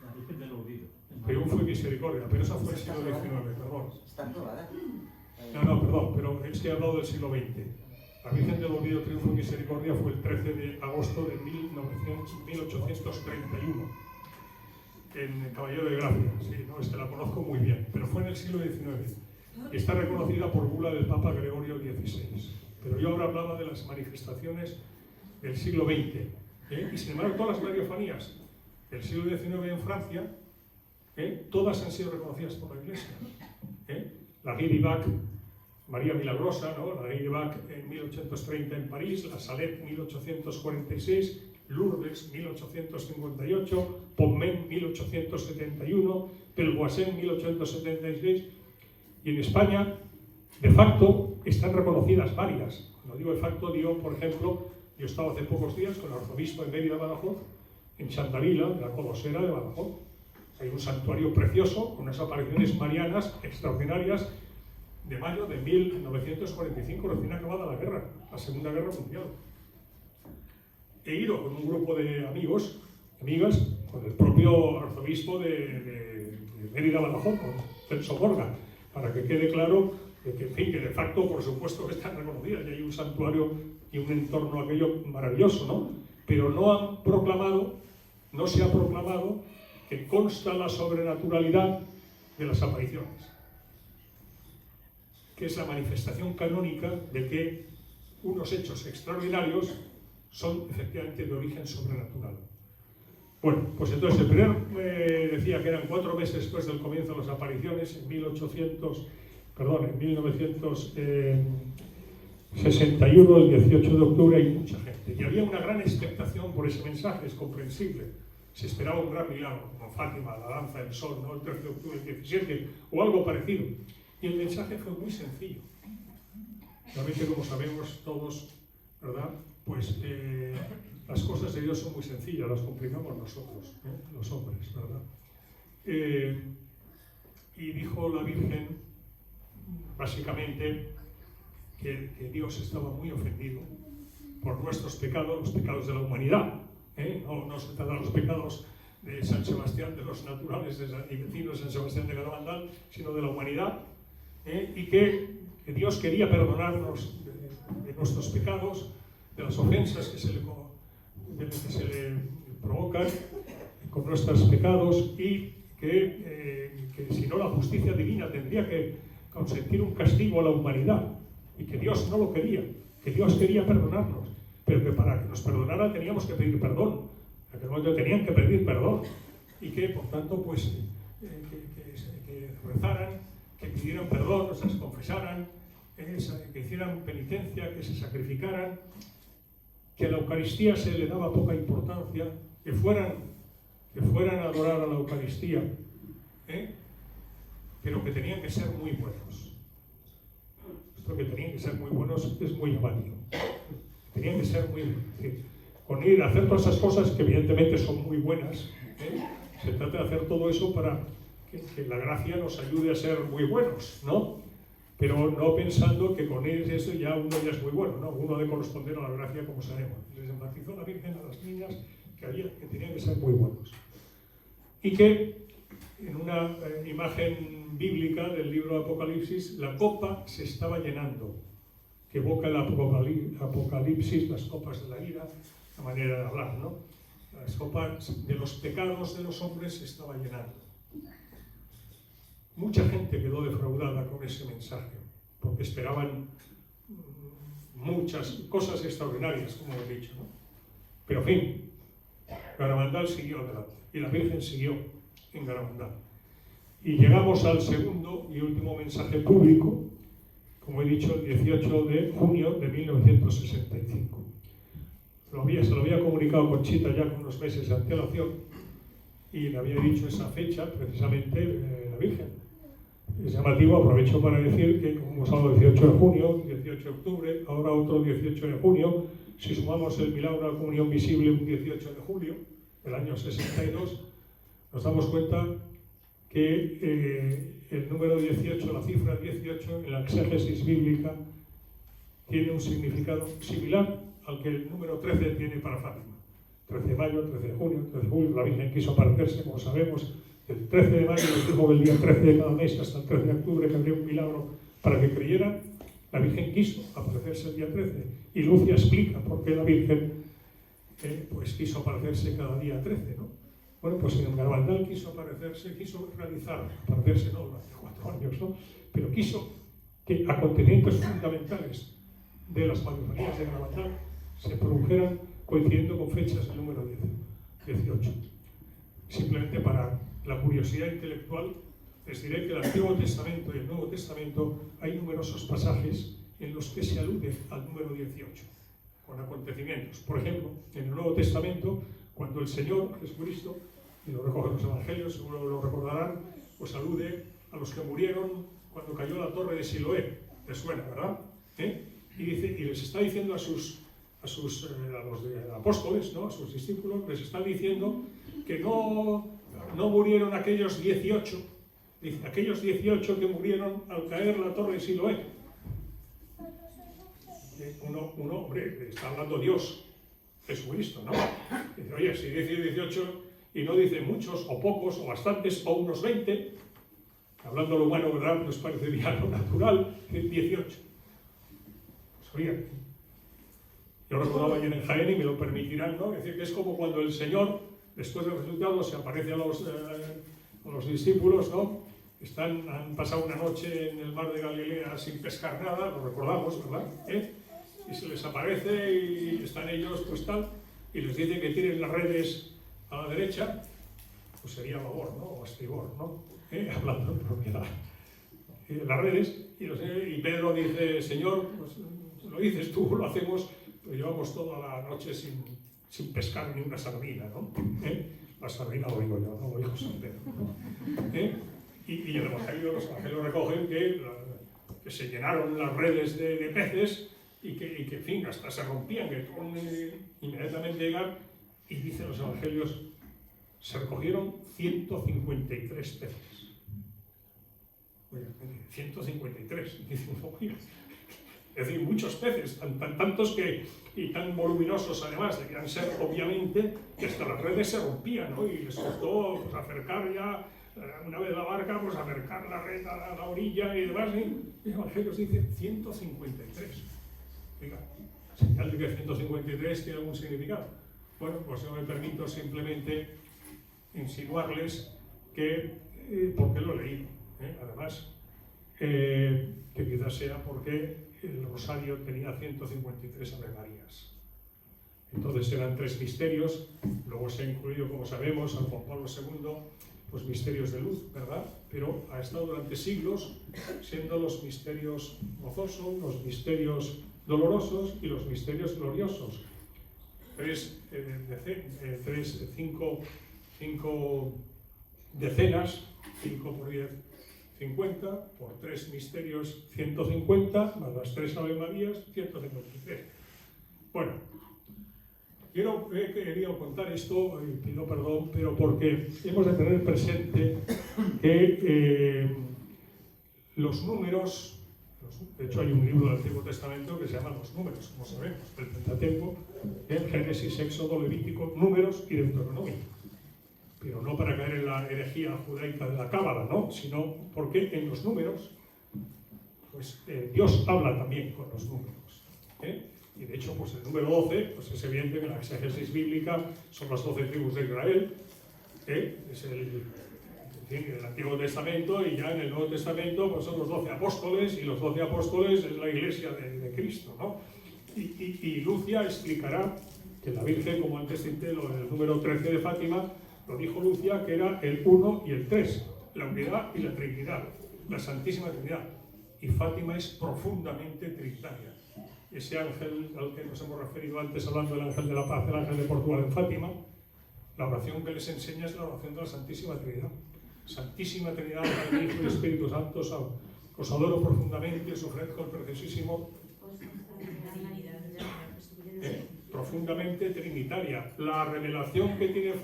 la Virgen del Olvido. Triunfo y Misericordia, pero esa fue el siglo XIX, perdón. ¿Está aprobada? No, perdón, pero es que he hablado del siglo XX. La Virgen del Olvido, Triunfo y Misericordia fue el 13 de agosto de 1831. en Caballero de Gracia, sí, no, la conozco muy bien, pero fue en el siglo XIX. Está reconocida por bula del Papa Gregorio XVI. Pero yo ahora hablaba de las manifestaciones del siglo XX. Y sin embargo, todas las radiofonías del siglo XIX en Francia, todas han sido reconocidas por la Iglesia. La Lady Bach, María Milagrosa, ¿no? La Lady Bach en 1830 en París, la Salette 1846, Lourdes 1858, Pommen 1871, Pelvoisin 1876, y en España, de facto, están reconocidas varias. Cuando digo de facto, digo, por ejemplo, yo estaba hace pocos días con el arzobispo de Mérida, Badajoz, en Santavila, de la Colosera de Badajoz. Hay un santuario precioso, con unas apariciones marianas extraordinarias de mayo de 1945, recién acabada la guerra, la Segunda Guerra Mundial. He ido con un grupo de amigos, amigas, con el propio arzobispo de Mérida, Badajoz, con Celso Borga, para que quede claro que, en fin, que de facto, por supuesto, que están reconocidas y hay un santuario y un entorno aquello maravilloso, ¿no? Pero no se ha proclamado que consta la sobrenaturalidad de las apariciones, que es la manifestación canónica de que unos hechos extraordinarios son efectivamente de origen sobrenatural. Bueno, pues entonces el primer decía que eran 4 meses después del comienzo de las apariciones, en 1961, el 18 de octubre, hay mucha gente. Y había una gran expectación por ese mensaje, es comprensible. Se esperaba un gran milagro, como Fátima, la danza del sol, ¿no? El 13 de octubre del 17, o algo parecido. Y el mensaje fue muy sencillo. Realmente, como sabemos todos, ¿verdad? Pues las cosas de Dios son muy sencillas, las complicamos nosotros, los hombres, ¿verdad? Y dijo la Virgen, básicamente, que Dios estaba muy ofendido por nuestros pecados, los pecados de la humanidad. No se trata de los pecados de San Sebastián, de los naturales y vecinos de San Sebastián de Garabandal, sino de la humanidad, y que Dios quería perdonarnos de nuestros pecados, de las ofensas que se le provocan con nuestros pecados, y que si no, la justicia divina tendría que consentir un castigo a la humanidad, y que Dios no lo quería, que Dios quería perdonarnos, pero que para que nos perdonara teníamos que pedir perdón. En aquel momento tenían que pedir perdón, y que por tanto pues que rezaran, que pidieran perdón, se confesaran, que hicieran penitencia, que se sacrificaran, que a la Eucaristía se le daba poca importancia, que fueran a adorar a la Eucaristía, pero que tenían que ser muy buenos. Esto que tenían que ser muy buenos es muy llamativo. Tenían que ser muy buenos. Con ir a hacer todas esas cosas que evidentemente son muy buenas, se trata de hacer todo eso para que la gracia nos ayude a ser muy buenos, ¿no? Pero no pensando que con eso ya uno ya es muy bueno, ¿no? Uno debe corresponder a la gracia como sabemos. Les enfatizó la Virgen a las niñas que tenían que ser muy buenos. Y que en una imagen bíblica del libro de Apocalipsis, la copa se estaba llenando, que evoca el Apocalipsis, las copas de la ira, la manera de hablar, ¿no? Las copas de los pecados de los hombres se estaba llenando. Mucha gente quedó defraudada con ese mensaje, porque esperaban muchas cosas extraordinarias, como he dicho, ¿no? Pero en fin, Garabandal siguió adelante, y la Virgen siguió en Garabandal. Y llegamos al segundo y último mensaje público, como he dicho, el 18 de junio de 1965. Se lo había comunicado Conchita ya con unos meses de antelación, y le había dicho esa fecha, precisamente, la Virgen. Es llamativo, aprovecho para decir que, como hemos hablado, 18 de junio, 18 de octubre, ahora otro 18 de junio, si sumamos el milagro de la comunión visible un 18 de julio del año 62, nos damos cuenta que el número 18, la cifra 18, en la exégesis bíblica, tiene un significado similar al que el número 13 tiene para Fátima. 13 de mayo, 13 de junio, 13 de julio, la Virgen quiso aparecerse, como sabemos, el 13 de mayo, nos dijo que el día 13 de cada mes hasta el 13 de octubre que habría un milagro para que creyeran. La Virgen quiso aparecerse el día 13, y Lucia explica por qué la Virgen pues quiso aparecerse cada día 13, ¿no? Bueno, pues en Garabandal quiso aparecerse no durante 4 años, ¿no? Pero quiso que acontecimientos fundamentales de las Mayofanías de Garabandal se produjeran coincidiendo con fechas del número 18. Simplemente para la curiosidad intelectual, les diré que en el Antiguo Testamento y el Nuevo Testamento hay numerosos pasajes en los que se alude al número 18, con acontecimientos. Por ejemplo, en el Nuevo Testamento, cuando el Señor Jesucristo, y lo recogen los Evangelios, seguro lo recordarán, pues alude a los que murieron cuando cayó la torre de Siloé. Les suena, ¿verdad? Y les está diciendo a los apóstoles, ¿no? A sus discípulos, les está diciendo que no murieron aquellos 18, dice, aquellos 18 que murieron al caer la torre de Siloé. Uno, hombre, está hablando Dios, Jesucristo, ¿no? Dice, oye, si dice 18 y no dice muchos, o pocos, o bastantes, o unos 20, hablando lo bueno, ¿verdad? Nos parecería lo natural, 18. Pues oye, yo recordaba ayer en Jaén y me lo permitirán, ¿no? Es decir, que es como cuando el Señor, después del resultado, se aparece a los discípulos, ¿no? Han pasado una noche en el mar de Galilea sin pescar nada, lo recordamos, ¿verdad? Y se les aparece y están ellos, pues tal, y les dice que tienen las redes a la derecha, pues sería a babor, ¿no? O a estribor, ¿no? Hablando de propiedad. Las redes, y Pedro dice, Señor, pues lo dices tú, lo hacemos, pero llevamos toda la noche sin pescar ni una sardina, ¿no? La sardina lo digo yo, no lo dijo San Pedro, ¿no? Y el Evangelio, los Evangelios recogen que se llenaron las redes de peces y que, en fin, hasta se rompían, que inmediatamente llegar, y dicen los Evangelios, se recogieron 153 peces. Oye, 153, dicen, es decir, muchos peces, tantos y tan voluminosos además, debían ser obviamente que hasta las redes se rompían, ¿no? Y les costó pues, acercar ya, una vez la barca, pues acercar la red a la orilla y demás, y el Evangelio dice 153. Oiga, señal de que 153 tiene algún significado. Bueno, pues yo me permito simplemente insinuarles que, porque lo he leído, además, que quizás sea porque el rosario tenía 153 Ave Marías. Entonces eran 3 misterios, luego se ha incluido, como sabemos, San Juan Pablo II, los misterios de luz, ¿verdad? Pero ha estado durante siglos siendo los misterios gozosos, los misterios dolorosos y los misterios gloriosos. 5 decenas, 5 por 10, 50, por 3 misterios, 150, más las 3 Ave Marías, 153. Bueno, quería contar esto, y pido perdón, pero porque hemos de tener presente que los números, de hecho hay un libro del Antiguo Testamento que se llama Los Números, como sabemos, el Pentateuco, Génesis, Éxodo, Levítico, Números y Deuteronomio. Pero no para caer en la herejía judaica de la Cábala, ¿no? Sino porque en los números, pues Dios habla también con los números. Y de hecho, pues el número 12, pues es evidente que en la exégesis bíblica son las 12 tribus de Israel, es el Antiguo Testamento, y ya en el Nuevo Testamento pues son los 12 apóstoles, y los 12 apóstoles es la iglesia de Cristo, ¿no? Y Lucia explicará que la Virgen, como antes cité, en el número 13 de Fátima, lo dijo Lucia, que era el 1 y el 3, la unidad y la Trinidad, la Santísima Trinidad. Y Fátima es profundamente trinitaria. Ese ángel al que nos hemos referido antes, hablando del ángel de la paz, el ángel de Portugal en Fátima, la oración que les enseña es la oración de la Santísima Trinidad. Santísima Trinidad, Padre, Hijo y Espíritu Santo, os adoro profundamente, os ofrezco el preciosísimo, profundamente trinitaria. La revelación que tiene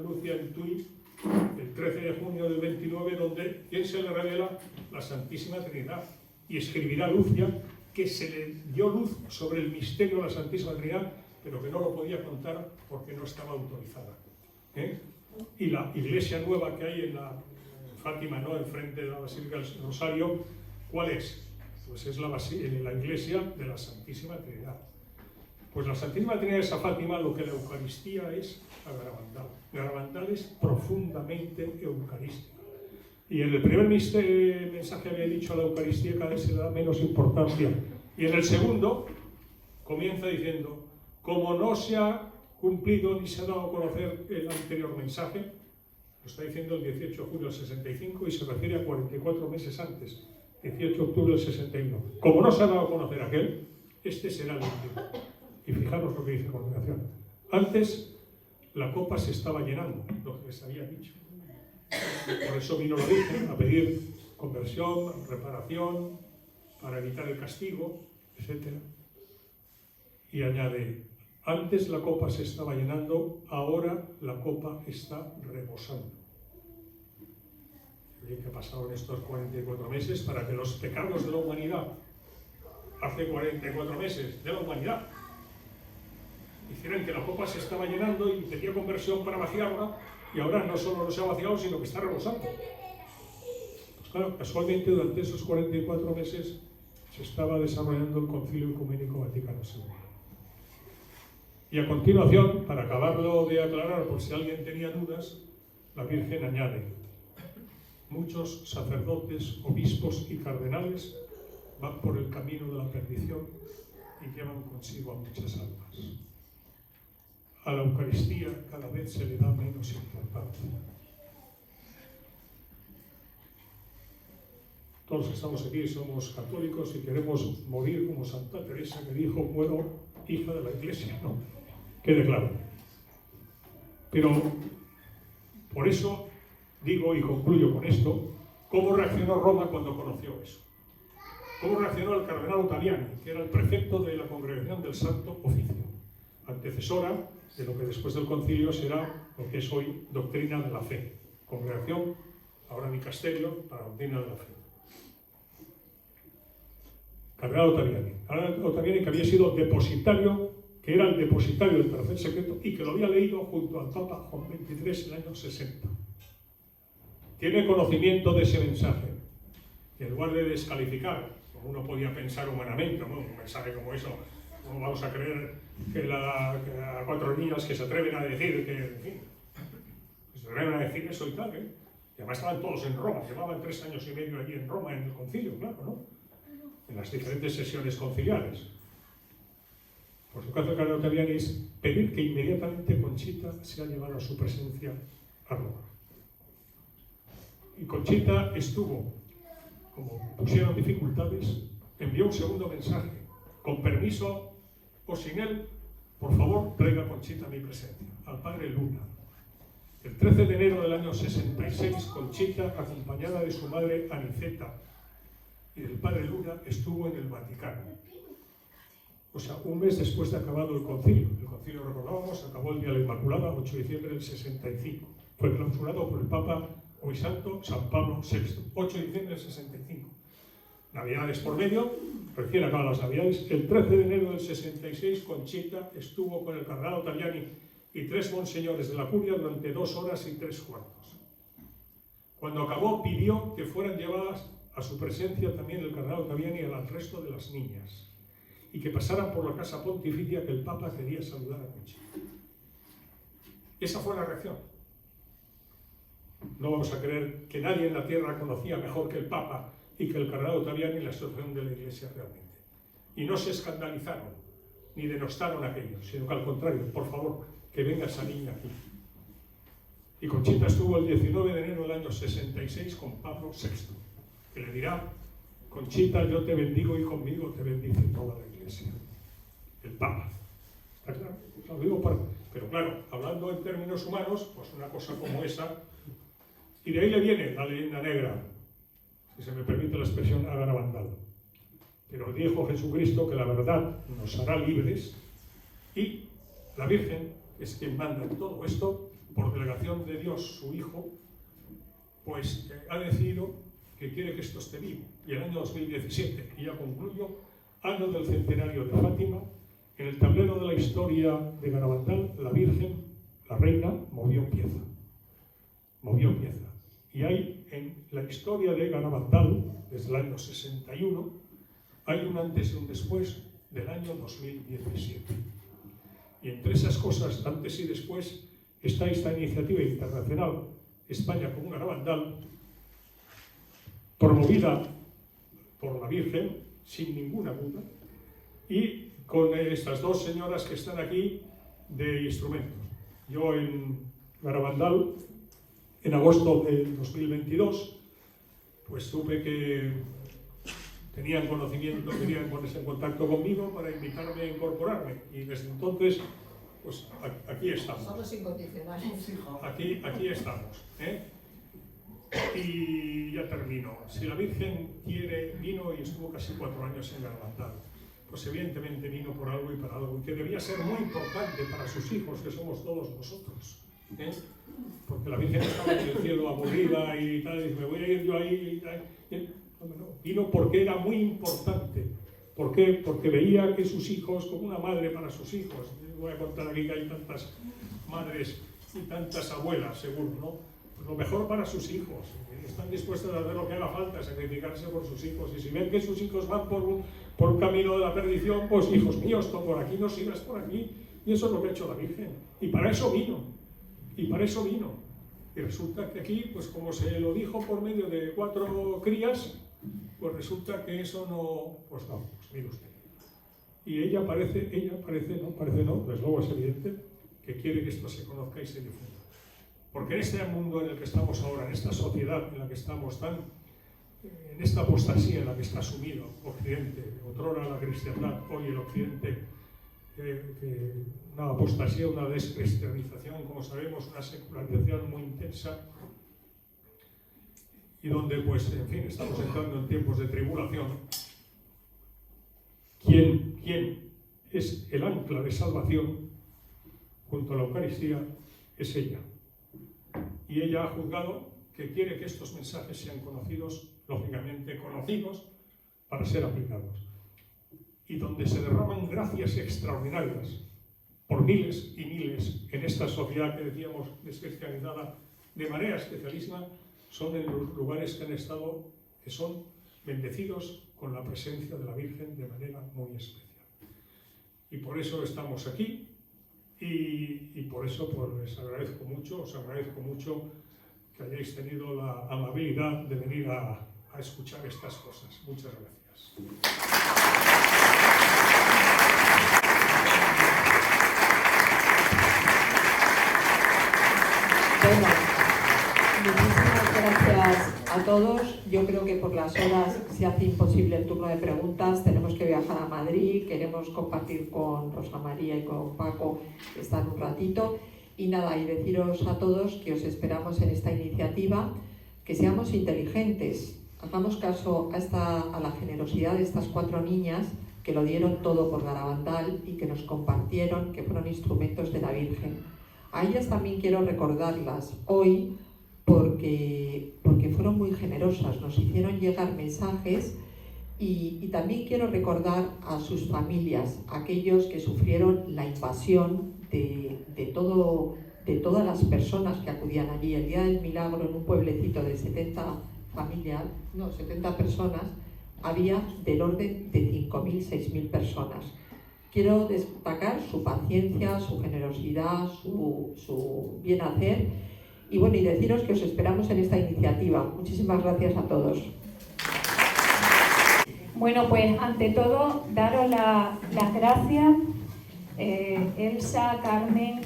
Lucia en Tui, el 13 de junio del 29, donde ¿quién se le revela? La Santísima Trinidad. Y escribirá Lucia que se le dio luz sobre el misterio de la Santísima Trinidad, pero que no lo podía contar porque no estaba autorizada. Y la iglesia nueva que hay en Fátima, ¿no? Enfrente de la Basílica del Rosario, ¿cuál es? Pues es la iglesia de la Santísima Trinidad. Pues la Santísima Trinidad es a Fátima lo que la Eucaristía es a Garabandal. Garabandal es profundamente eucarística. Y en el primer mensaje había dicho a la Eucaristía cada vez se le da menos importancia. Y en el segundo comienza diciendo, como no se ha cumplido ni se ha dado a conocer el anterior mensaje, lo está diciendo el 18 de julio del 65 y se refiere a 44 meses antes, 18 de octubre del 61. Como no se ha dado a conocer aquel, este será el último. Y fijaros lo que dice a continuación. Antes la copa se estaba llenando, lo que les había dicho. Por eso vino la Virgen a pedir conversión, reparación, para evitar el castigo, etc. Y añade, antes la copa se estaba llenando, ahora la copa está rebosando. ¿Qué ha pasado en estos 44 meses para que los pecados de la humanidad, hace 44 meses, de la humanidad, hicieran que la copa se estaba llenando y pedía conversión para vaciarla, y ahora no solo no se ha vaciado, sino que está rebosando? Pues claro, casualmente durante esos 44 meses se estaba desarrollando el Concilio Ecuménico Vaticano II. Y a continuación, para acabarlo de aclarar, por si alguien tenía dudas, la Virgen añade, muchos sacerdotes, obispos y cardenales van por el camino de la perdición y llevan consigo a muchas almas. A la Eucaristía cada vez se le da menos importancia. Todos los que estamos aquí somos católicos y queremos morir como Santa Teresa, que dijo, muero hija de la Iglesia, ¿no? Quede claro. Pero por eso digo y concluyo con esto, ¿cómo reaccionó Roma cuando conoció eso? ¿Cómo reaccionó el cardenal Ottaviani, que era el prefecto de la Congregación del Santo Oficio, antecesora de lo que después del concilio será lo que es hoy doctrina de la fe? Congregación, ahora dicasterio, para doctrina de la fe. Cardenal Ottaviani. Ottaviani, que había sido depositario, que era el depositario del tercer secreto y que lo había leído junto al Papa Juan XXIII en el año 60. Tiene conocimiento de ese mensaje. Y en lugar de descalificar, como uno podía pensar humanamente, ¿no? Un mensaje como eso, ¿cómo vamos a creer que a cuatro niñas que se atreven a decir que, en fin, se atreven a decir eso y tal, ¿eh? Y además estaban todos en Roma, llevaban 3 años y medio allí en Roma en el concilio, claro, ¿no? En las diferentes sesiones conciliares. Por su caso, el cardenal Ottaviani es pedir que inmediatamente Conchita sea llevada a su presencia a Roma. Y Conchita estuvo, como pusieron dificultades, envió un segundo mensaje, con permiso o sin él, por favor, traiga Conchita a mi presencia, al padre Luna. El 13 de enero del año 66, Conchita, acompañada de su madre Aniceta y del padre Luna, estuvo en el Vaticano. O sea, un mes después de acabado el concilio. El concilio, recordábamos, acabó el día de la Inmaculada, 8 de diciembre del 65. Fue clausurado por el Papa Hoy Santo San Pablo VI, 8 de diciembre del 65. Navidades por medio, recién acaban las Navidades. El 13 de enero del 66, Conchita estuvo con el cardenal Ottaviani y 3 monseñores de la curia durante 2 horas y 3 cuartos. Cuando acabó, pidió que fueran llevadas a su presencia también el cardenal Ottaviani y al resto de las niñas, y que pasaran por la casa pontificia que el Papa quería saludar a Conchita. Esa fue la reacción. No vamos a creer que nadie en la tierra conocía mejor que el Papa y que el cardenal Ottaviani la situación de la Iglesia realmente. Y no se escandalizaron ni denostaron aquello, sino que al contrario, por favor, que venga esa niña aquí. Y Conchita estuvo el 19 de enero del año 66 con Pablo VI, que le dirá, Conchita, yo te bendigo y conmigo te bendice toda la Iglesia. El Papa. ¿Está claro? Lo digo pero claro, hablando en términos humanos, pues una cosa como esa. Y de ahí le viene la leyenda negra, si se me permite la expresión, a Garabandal. Pero dijo Jesucristo que la verdad nos hará libres y la Virgen es quien manda en todo esto, por delegación de Dios, su Hijo, pues ha decidido que quiere que esto esté vivo. Y el año 2017, y ya concluyo, año del centenario de Fátima, en el tablero de la historia de Garabandal, la Virgen, la Reina, movió pieza. Movió pieza. Y hay en la historia de Garabandal, desde el año 61, hay un antes y un después del año 2017. Y entre esas cosas, antes y después, está esta iniciativa internacional, España como un Garabandal, promovida por la Virgen, sin ninguna duda, y con estas dos señoras que están aquí de instrumentos. Yo en Garabandal, en agosto del 2022, pues supe que tenían conocimiento, querían ponerse en contacto conmigo para invitarme a incorporarme, y desde entonces, pues aquí estamos. Somos incondicionales. Aquí estamos, ¿eh? Y ya termino. Si la Virgen vino y estuvo casi 4 años en Garabandal, pues evidentemente vino por algo y para algo, y que debía ser muy importante para sus hijos, que somos todos nosotros, ¿eh? Porque la Virgen estaba en el cielo aburrida y tal, y dice, me voy a ir yo ahí y tal. No, vino porque era muy importante. ¿Por qué? Porque veía que sus hijos, como una madre para sus hijos, voy a contar aquí que hay tantas madres y tantas abuelas, seguro, ¿no? Pues lo mejor para sus hijos, están dispuestos a hacer lo que haga falta, sacrificarse por sus hijos, y si ven que sus hijos van por un camino de la perdición, pues hijos míos, tú por aquí no sigas por aquí, y eso es lo que ha hecho la Virgen, y para eso vino, y resulta que aquí, pues como se lo dijo por medio de 4 crías, pues resulta que eso no, pues mire usted. Y ella parece no, desde luego es evidente que quiere que esto se conozca y se difunda. Porque en este mundo en el que estamos ahora, en esta sociedad en la que estamos en esta apostasía en la que está sumido Occidente, otrora la cristiandad, hoy el Occidente, una apostasía, una descristianización, como sabemos, una secularización muy intensa, y donde, pues, en fin, estamos entrando en tiempos de tribulación. ¿Quién es el ancla de salvación junto a la Eucaristía? Es ella. Y ella ha juzgado que quiere que estos mensajes sean conocidos, lógicamente conocidos, para ser aplicados. Y donde se derraman gracias extraordinarias por miles y miles en esta sociedad que decíamos descristianizada de manera especialísima, son en los lugares que han estado, que son bendecidos con la presencia de la Virgen de manera muy especial. Y por eso estamos aquí, y por eso pues, os agradezco mucho que hayáis tenido la amabilidad de venir a escuchar estas cosas. Muchas gracias. Bueno, muchísimas gracias a todos. Yo creo que por las horas se hace imposible el turno de preguntas. Tenemos que viajar a Madrid, queremos compartir con Rosa María y con Paco, que están un ratito. Y nada, y deciros a todos que os esperamos en esta iniciativa, que seamos inteligentes, hagamos caso a la generosidad de estas 4 niñas que lo dieron todo por Garabandal y que nos compartieron, que fueron instrumentos de la Virgen. A ellas también quiero recordarlas hoy porque fueron muy generosas, nos hicieron llegar mensajes y también quiero recordar a sus familias, aquellos que sufrieron la invasión de todas las personas que acudían allí. El Día del Milagro, en un pueblecito de 70 personas, había del orden de 5.000, 6.000 personas. Quiero destacar su paciencia, su generosidad, su bien hacer, y bueno, y deciros que os esperamos en esta iniciativa. Muchísimas gracias a todos. Bueno, pues ante todo, daros las gracias, Elsa, Carmen,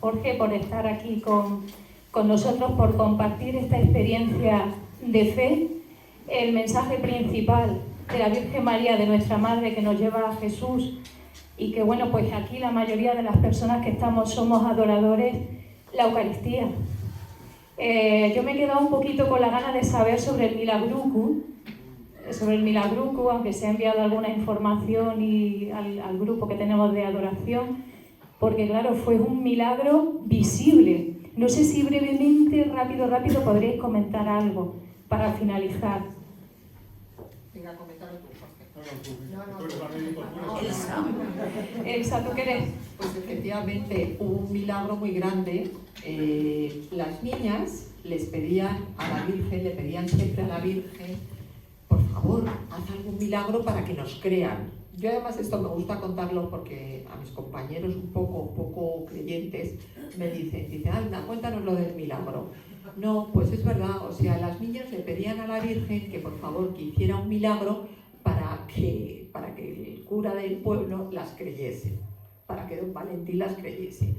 Jorge, por estar aquí con nosotros, por compartir esta experiencia de fe. El mensaje principal de la Virgen María, de nuestra Madre, que nos lleva a Jesús, y que bueno, pues aquí la mayoría de las personas que estamos somos adoradores, la Eucaristía. Yo me he quedado un poquito con la gana de saber sobre el Milagrucu, aunque se ha enviado alguna información al grupo que tenemos de adoración, porque claro, fue un milagro visible. No sé si brevemente, rápido, podréis comentar algo para finalizar. Venga, coméntalo tú, No. Elsa, ¿tú qué eres? Pues efectivamente, hubo un milagro muy grande. Las niñas les pedían a la Virgen, le pedían siempre a la Virgen, por favor, haz algún milagro para que nos crean. yo además esto me gusta contarlo porque a mis compañeros un poco creyentes me dicen, anda, cuéntanos lo del milagro. No, pues es verdad, o sea, las niñas le pedían a la Virgen que por favor que hiciera un milagro para que el cura del pueblo las creyese, para que don Valentín las creyese.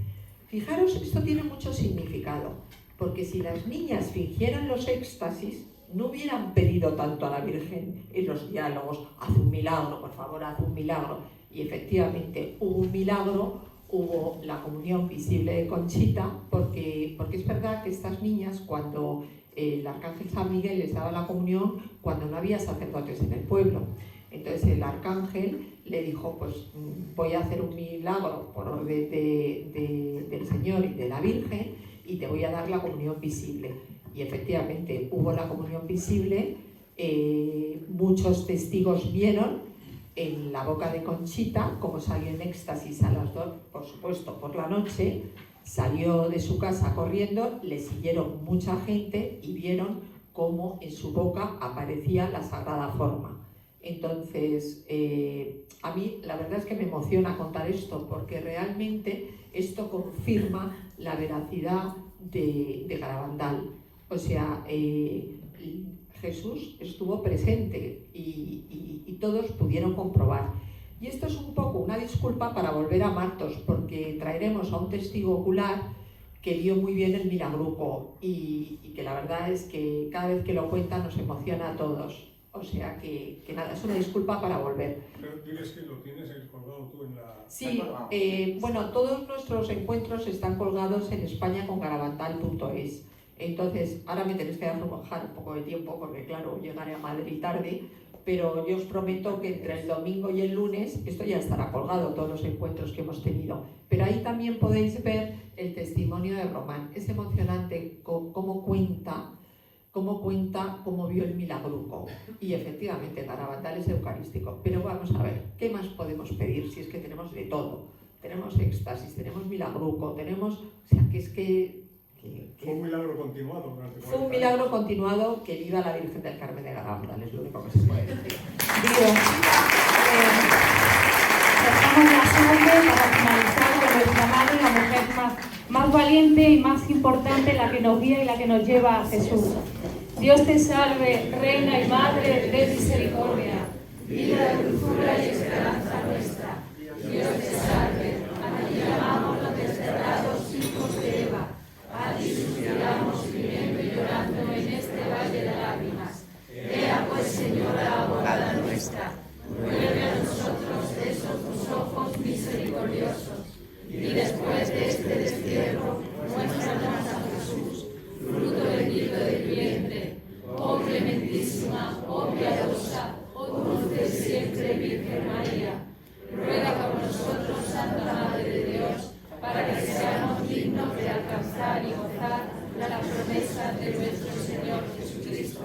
Fijaros, esto tiene mucho significado, porque si las niñas fingieran los éxtasis, no hubieran pedido tanto a la Virgen en los diálogos, haz un milagro, por favor, haz un milagro. Y efectivamente hubo un milagro, hubo la comunión visible de Conchita, porque es verdad que estas niñas, cuando el arcángel San Miguel les daba la comunión, cuando no había sacerdotes en el pueblo, entonces el arcángel le dijo, pues voy a hacer un milagro por orden del Señor y de la Virgen y te voy a dar la comunión visible. Y efectivamente hubo la comunión visible, muchos testigos vieron en la boca de Conchita como salió en éxtasis a las 2, por supuesto, por la noche, salió de su casa corriendo, le siguieron mucha gente y vieron cómo en su boca aparecía la sagrada forma. Entonces, a mí la verdad es que me emociona contar esto porque realmente esto confirma la veracidad de Garabandal. O sea, Jesús estuvo presente y todos pudieron comprobar. Y esto es un poco una disculpa para volver a Martos, porque traeremos a un testigo ocular que vio muy bien el milagruco y que la verdad es que cada vez que lo cuenta nos emociona a todos. O sea que nada, es una disculpa para volver. Pero diles que lo tienes colgado tú en la... Sí, bueno, todos nuestros encuentros están colgados en españacongarabandal.es. Entonces, ahora me tenéis que dejar un poco de tiempo porque, claro, llegaré a Madrid tarde, pero yo os prometo que entre el domingo y el lunes esto ya estará colgado, todos los encuentros que hemos tenido. Pero ahí también podéis ver el testimonio de Román. Es emocionante cómo cuenta cómo vio el milagruco. Y efectivamente, Garabandal es eucarístico. Pero vamos a ver, ¿qué más podemos pedir si es que tenemos de todo? Tenemos éxtasis, tenemos milagruco, tenemos... O sea, que es que Fue un milagro continuado durante 40 fue un milagro continuado. Que viva la Virgen del Carmen de Garabandal, es lo único que se puede decir. Dios, dejamos la sangre para finalizar con nuestra madre, la mujer más valiente y más importante, la que nos guía y la que nos lleva a Jesús. Dios te salve, Reina y Madre de misericordia, vida, dulzura y esperanza nuestra. Dios te salve, a ti llamamos los desterrados hijos de Eva, a ti suspiramos gimiendo y llorando en este valle de lágrimas. Ea pues, Señora, abogada nuestra, vuelve a nosotros esos tus ojos misericordiosos, y después de este destierro, muéstranos a Jesús, fruto bendito de tu vientre. Oh clementísima, oh piadosa, oh dulce siempre Virgen María, ruega por nosotros, Santa Madre de Dios, para que seamos dignos de alcanzar y gozar la promesa de nuestro Señor Jesucristo.